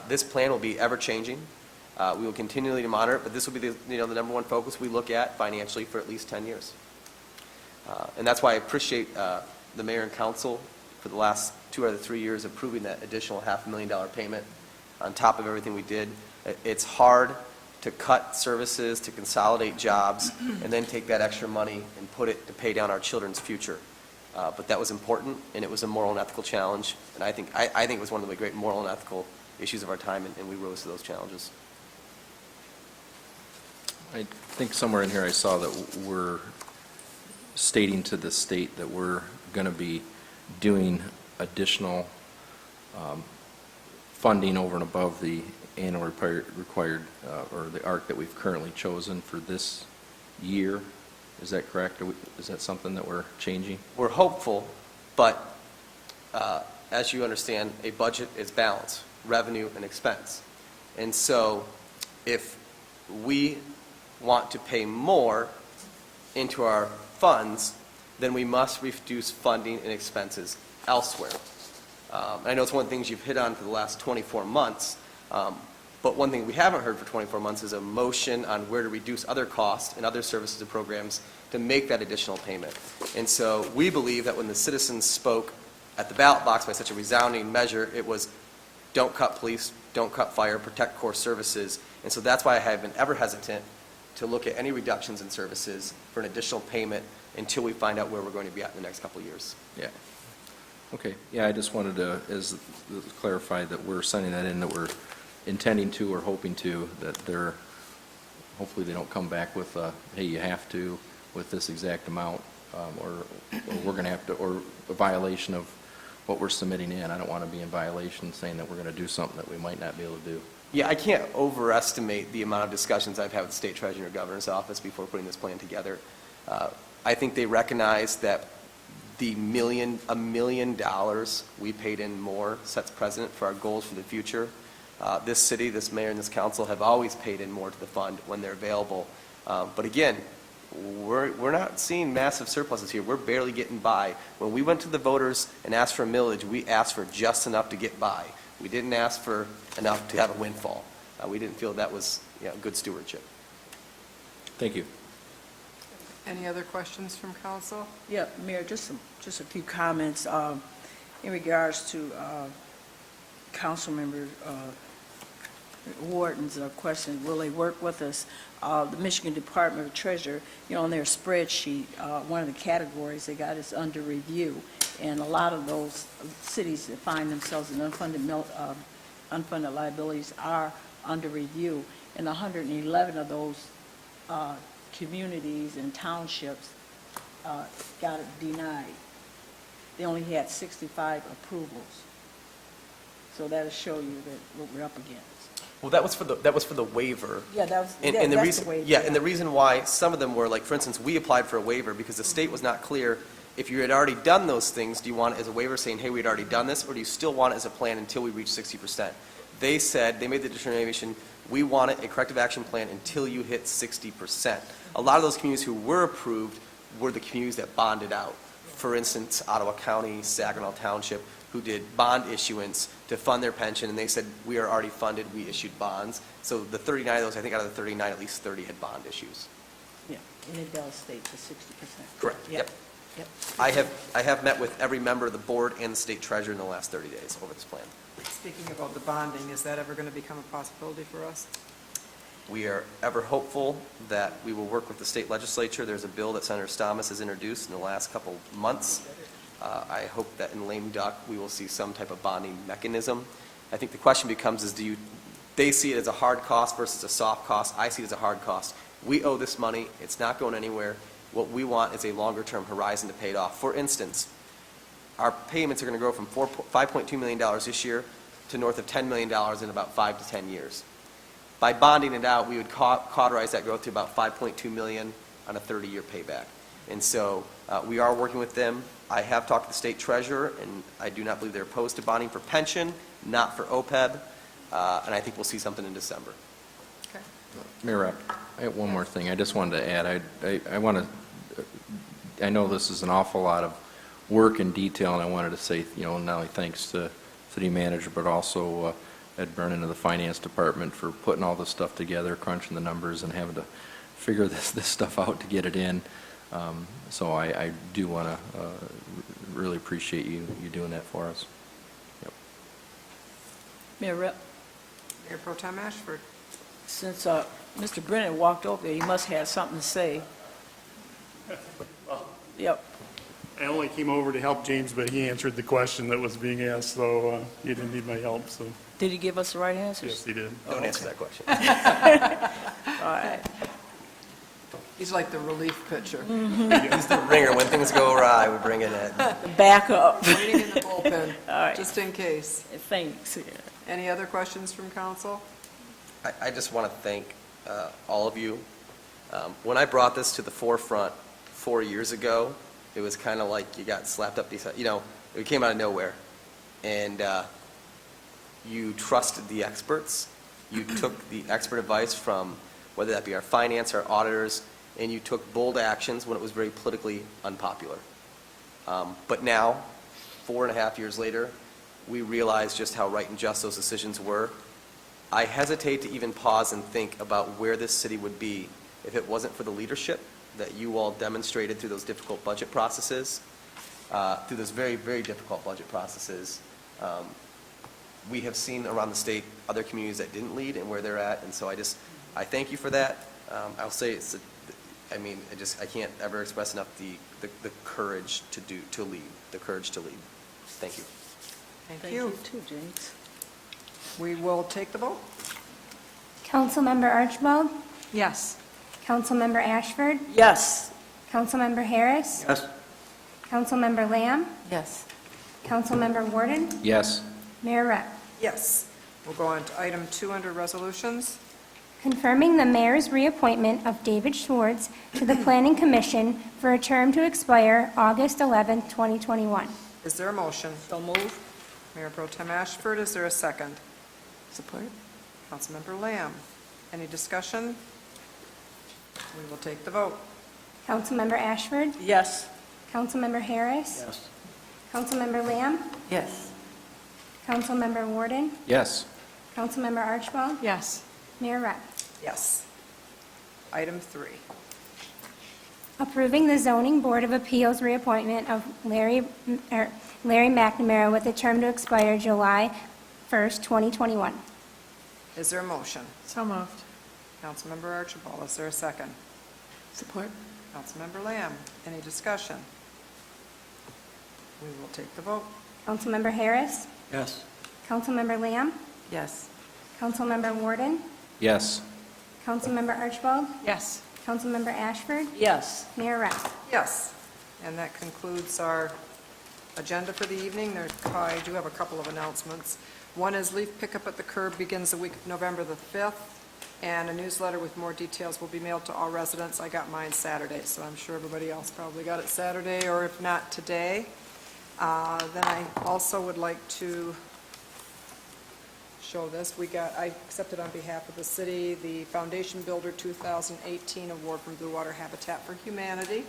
this plan will be ever-changing. We will continually monitor it, but this will be the number one focus we look at financially for at least 10 years. And that's why I appreciate the mayor and council for the last 2 out of the 3 years approving that additional $500,000 payment on top of everything we did. It's hard to cut services, to consolidate jobs, and then take that extra money and put it to pay down our children's future. But that was important, and it was a moral and ethical challenge. And I think it was one of the great moral and ethical issues of our time, and we rose to those challenges. I think somewhere in here I saw that we're stating to the state that we're going to be doing additional funding over and above the annual required or the ARC that we've currently chosen for this year. Is that correct? Is that something that we're changing? We're hopeful, but as you understand, a budget is balance, revenue and expense. And so if we want to pay more into our funds, then we must reduce funding and expenses elsewhere. I know it's one of the things you've hit on for the last 24 months, but one thing we haven't heard for 24 months is a motion on where to reduce other costs and other services and programs to make that additional payment. And so we believe that when the citizens spoke at the ballot box by such a resounding measure, it was don't cut police, don't cut fire, protect core services. And so that's why I have been ever hesitant to look at any reductions in services for an additional payment until we find out where we're going to be at in the next couple of years. Yeah. Okay. Yeah, I just wanted to clarify that we're sending that in, that we're intending to or hoping to, that hopefully they don't come back with, hey, you have to with this exact amount, or we're going to have to, or a violation of what we're submitting in. I don't want to be in violation saying that we're going to do something that we might not be able to do. Yeah, I can't overestimate the amount of discussions I've had with the state treasurer and governor's office before putting this plan together. I think they recognize that the $1 million we paid in more sets precedent for our goals for the future. This city, this mayor, and this council have always paid in more to the fund when they're available. But again, we're not seeing massive surpluses here. We're barely getting by. When we went to the voters and asked for a millage, we asked for just enough to get by. We didn't ask for enough to have a windfall. We didn't feel that was good stewardship. Thank you. Any other questions from council? Yeah, Mayor, just a few comments in regards to Councilmember Wharton's question. Will they work with us? The Michigan Department of Treasury, on their spreadsheet, one of the categories they got is under review, and a lot of those cities that find themselves in unfunded liabilities are under review, and 111 of those communities and townships got it denied. they only had 65 approvals. So that'll show you that what we're up against. Well, that was for the waiver. Yeah, that was, And, yeah, and the that's reason, the way. yeah, and the reason why some of them were, like, for instance, we applied for a waiver because the state was not clear if you had already done those things, do you want it as a waiver saying, hey, we'd already done this, or do you still want it as a plan until we reach 60%? They said, they made the determination, we want it, a corrective action plan until you hit 60%. A lot of those communities who were approved were the communities that bonded out. For instance, Ottawa County, Saginaw Township, who did bond issuance to fund their pension, and they said, we are already funded, we issued bonds. So the 39 of those, I think out of the 39, at least 30 had bond issues. Yeah, and it does state the 60%. Correct, yep. Yep. I have met with every member of the board and the state treasurer in the last 30 days over this plan. Speaking about the bonding, is that ever going to become a possibility for us? We are ever hopeful that we will work with the state legislature. There's a bill that Senator Stamas has introduced in the last couple months. I hope that in lame duck, we will see some type of bonding mechanism. I think the question becomes is they see it as a hard cost versus a soft cost. I see it as a hard cost. We owe this money. It's not going anywhere. What we want is a longer-term horizon to pay it off. For instance, our payments are going to grow from $5.2 million this year to north of $10 million in about 5 to 10 years. By bonding it out, we would cauterize that growth to about $5.2 million on a 30-year payback. And so we are working with them. I have talked to the state treasurer, and I do not believe they're opposed to bonding for pension, not for OPEB, and I think we'll see something in December. Okay. Mayor Rep, I have one more thing I just wanted to add. I know this is an awful lot of work and detail, and I wanted to say, not only thanks to city manager, but also Ed Brennan of the finance department for putting all this stuff together, crunching the numbers, and having to figure this stuff out to get it in. So I do want to really appreciate you doing that for us. Yep. Mayor Rep, Mayor Pro Tem Ashford. since Mr. Brennan walked over there, he must have something to say. Yep. I only came over to help James, but he answered the question that was being asked, so he didn't need my help, so. Did he give us the right answers? Yes, he did. Don't answer that question. All right. He's like the relief pitcher. He's the ringer. When things go awry, we bring in Ed. The backup. Waiting in the bullpen, All right. just in case. Thanks. Yeah. Any other questions from council? I just want to thank all of you. When I brought this to the forefront 4 years ago, it was kind of like you got slapped up beside, it came out of nowhere. And you trusted the experts. You took the expert advice from whether that be our finance, our auditors, and you took bold actions when it was very politically unpopular. But now, 4.5 years later, we realize just how right and just those decisions were. I hesitate to even pause and think about where this city would be if it wasn't for the leadership that you all demonstrated through those difficult budget processes, through those very, very difficult budget processes. We have seen around the state other communities that didn't lead and where they're at, and so I thank you for that. I'll say I can't ever express enough the courage to lead, the courage to lead. Thank you. Thank you. too, James. We will take the vote. Councilmember Archibald? Yes. Councilmember Ashford? Yes. Councilmember Harris? Yes. Councilmember Lamb? Yes. Councilmember Warden? Yes. Mayor Rep. Yes. We'll go on to item 2 under resolutions. Confirming the mayor's reappointment of David Schwartz to the Planning Commission for a term to expire August 11, 2021. Is there a motion? So move. Mayor Pro Tem Ashford, is there a second? Support. Councilmember Lamb. Any discussion? We will take the vote. Councilmember Ashford? Yes. Councilmember Harris? Yes. Councilmember Lamb? Yes. Councilmember Warden? Yes. Councilmember Archibald? Yes. Mayor Rep. Yes. Item 3. Approving the Zoning Board of Appeals reappointment of Larry McNamara with a term to expire July 1st, 2021. Is there a motion? So moved. Councilmember Archibald, is there a second? Support. Councilmember Lamb. Any discussion? We will take the vote. Councilmember Harris? Yes. Councilmember Lamb? Yes. Councilmember Warden? Yes. Councilmember Archibald? Yes. Councilmember Ashford? Yes. Mayor Rep. Yes. And that concludes our agenda for the evening. I do have a couple of announcements. One is leaf pickup at the curb begins the week of November the 5th, and a newsletter with more details will be mailed to all residents. I got mine Saturday, so I'm sure everybody else probably got it Saturday, or if not today. Then I also would like to show this. I accepted on behalf of the city the Foundation Builder 2018 Award from Blue Water Habitat for Humanity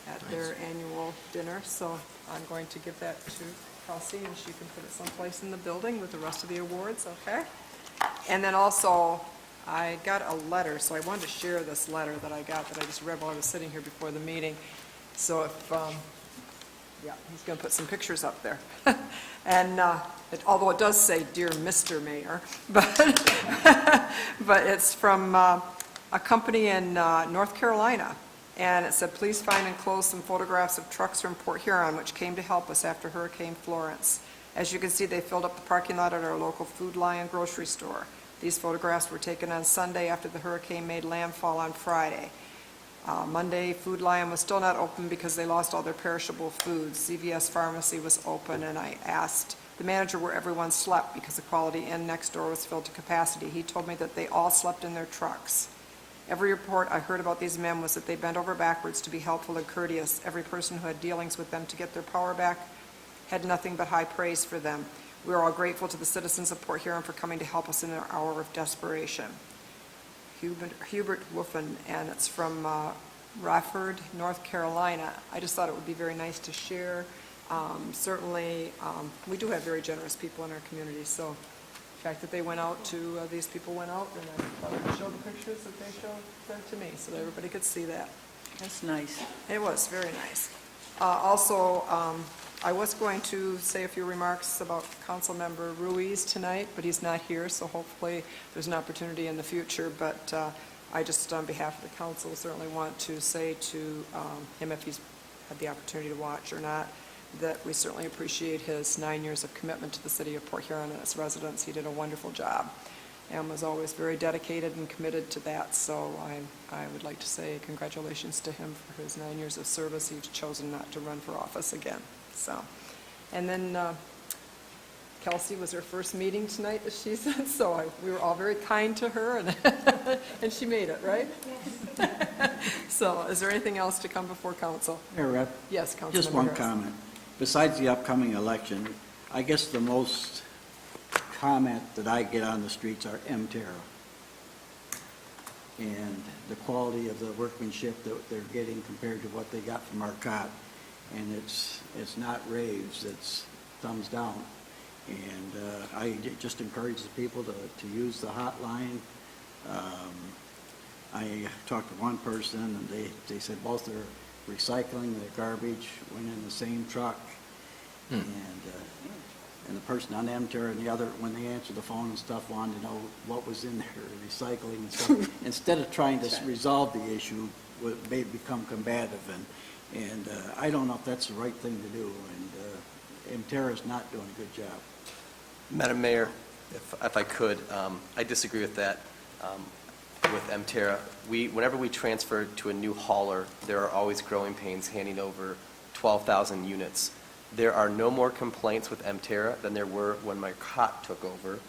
at their annual dinner. So I'm going to give that to Kelsey, and she can put it someplace in the building with the rest of the awards, okay? And then also, I got a letter, so I wanted to share this letter that I got that I just read while I was sitting here before the meeting. So if, yeah, he's going to put some pictures up there. And although it does say, "Dear Mr. Mayor," but it's from a company in North Carolina. And it said, "Please find enclosed some photographs of trucks from Port Huron, which came to help us after Hurricane Florence. As you can see, they filled up the parking lot at our local Food Lion grocery store. These photographs were taken on Sunday after the hurricane made landfall on Friday. Monday, Food Lion was still not open because they lost all their perishable foods. CVS Pharmacy was open, and I asked the manager where everyone slept because the Quality Inn next door was filled to capacity. He told me that they all slept in their trucks. Every report I heard about these men was that they bent over backwards to be helpful and courteous. Every person who had dealings with them to get their power back had nothing but high praise for them. We are all grateful to the citizens of Port Huron for coming to help us in our hour of desperation." Hubert Wolfen, and it's from Rafford, North Carolina. I just thought it would be very nice to share. Certainly, we do have very generous people in our community, so the fact that they went out to, these people went out, and I thought I would show the pictures that they sent to me so that everybody could see that. That's nice. It was very nice. Also, I was going to say a few remarks about Councilmember Ruiz tonight, but he's not here, so hopefully there's an opportunity in the future. But I just, on behalf of the council, certainly want to say to him, if he's had the opportunity to watch or not, that we certainly appreciate his 9 years of commitment to the city of Port Huron and its residents. He did a wonderful job and was always very dedicated and committed to that. So I would like to say congratulations to him for his 9 years of service. He's chosen not to run for office again. So, and then Kelsey was her first meeting tonight, as she said, so we were all very kind to her, and, and she made it, right? Yes. So, is there anything else to come before council? Mayor Rep? Yes, Councilmember Just one Harris. comment. Besides the upcoming election, I guess the most comment that I get on the streets are MTerra. And the quality of the workmanship that they're getting compared to what they got from Arcot. And it's not raves, it's thumbs down. And I just encourage the people to use the hotline. I talked to one person, and they said both their recycling and their garbage went in the same truck. And the person on MTerra and the other, when they answered the phone and stuff, wanted to know what was in their recycling and stuff. Instead of trying to resolve the issue, they become combative. And I don't know if that's the right thing to do, and MTerra is not doing a good job. Madam Mayor, if I could, I disagree with that. With MTerra, whenever we transfer to a new hauler, there are always growing pains handing over 12,000 units. There are no more complaints with MTerra than there were when my cot took over.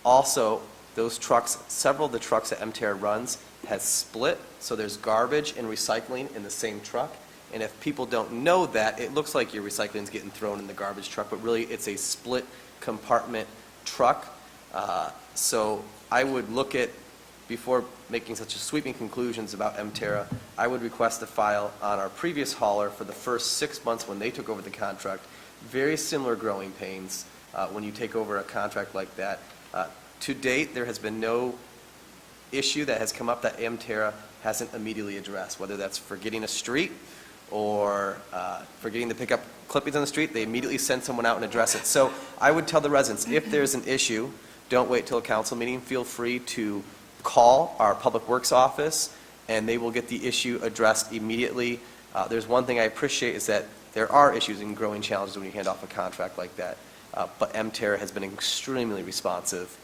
Also, those trucks, several of the trucks that MTerra runs has split, so there's garbage and recycling in the same truck. And if people don't know that, it looks like your recycling is getting thrown in the garbage truck, but really it's a split compartment truck. So I would look at, before making such sweeping conclusions about MTerra, I would request a file on our previous hauler for the first 6 months when they took over the contract. Very similar growing pains when you take over a contract like that. To date, there has been no issue that has come up that MTerra hasn't immediately addressed, whether that's forgetting a street or forgetting to pick up clippings on the street. They immediately send someone out and address it. So I would tell the residents, if there's an issue, don't wait till a council meeting. Feel free to call our Public Works office, and they will get the issue addressed immediately. There's one thing I appreciate is that there are issues and growing challenges when you hand off a contract like that, but MTerra has been extremely responsive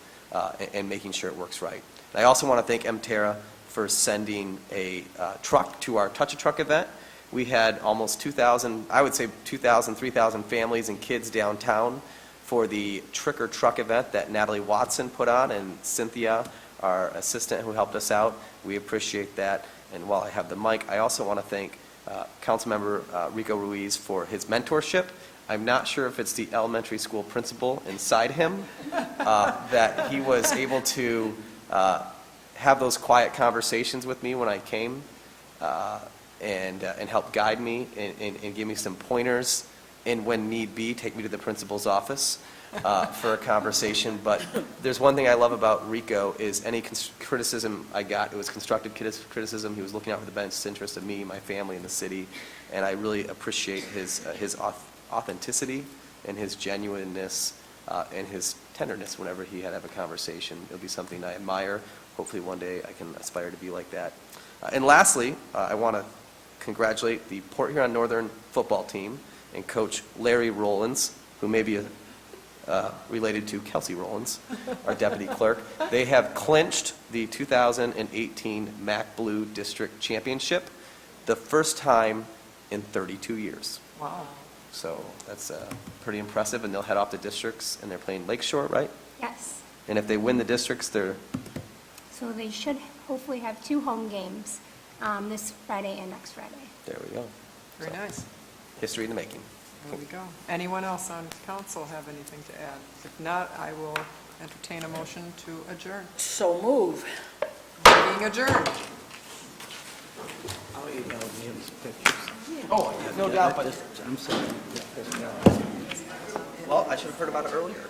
in making sure it works right. And I also want to thank MTerra for sending a truck to our Touch a Truck event. We had almost 2,000, I would say 2,000, 3,000 families and kids downtown for the Trick or Truck event that Natalie Watson put on, and Cynthia, our assistant who helped us out. We appreciate that. And while I have the mic, I also want to thank Councilmember Rico Ruiz for his mentorship. I'm not sure if it's the elementary school principal inside him that he was able to have those quiet conversations with me when I came and help guide me and give me some pointers, and when need be, take me to the principal's office for a conversation. But there's one thing I love about Rico is any criticism I got, it was constructive criticism. He was looking out for the best interest of me, my family, and the city, and I really appreciate his authenticity and his genuineness and his tenderness whenever he had to have a conversation. It'll be something I admire. Hopefully one day I can aspire to be like that. And lastly, I want to congratulate the Port Huron Northern football team and Coach Larry Rollins, who may be related to Kelsey Rollins, our deputy clerk. They have clinched the 2018 MAC Blue District Championship, the first time in 32 years. Wow. So that's pretty impressive, and they'll head off to districts, and they're playing Lakeshore, right? Yes. And if they win the districts, they're... So they should hopefully have 2 home games this Friday and next Friday. There we go. Very nice. History in the making. There we go. Anyone else on council have anything to add? If not, I will entertain a motion to adjourn. So move. Meeting adjourned. I'll email him his pictures. Oh, no doubt, but... I'm sorry. Well, I should have heard about it earlier.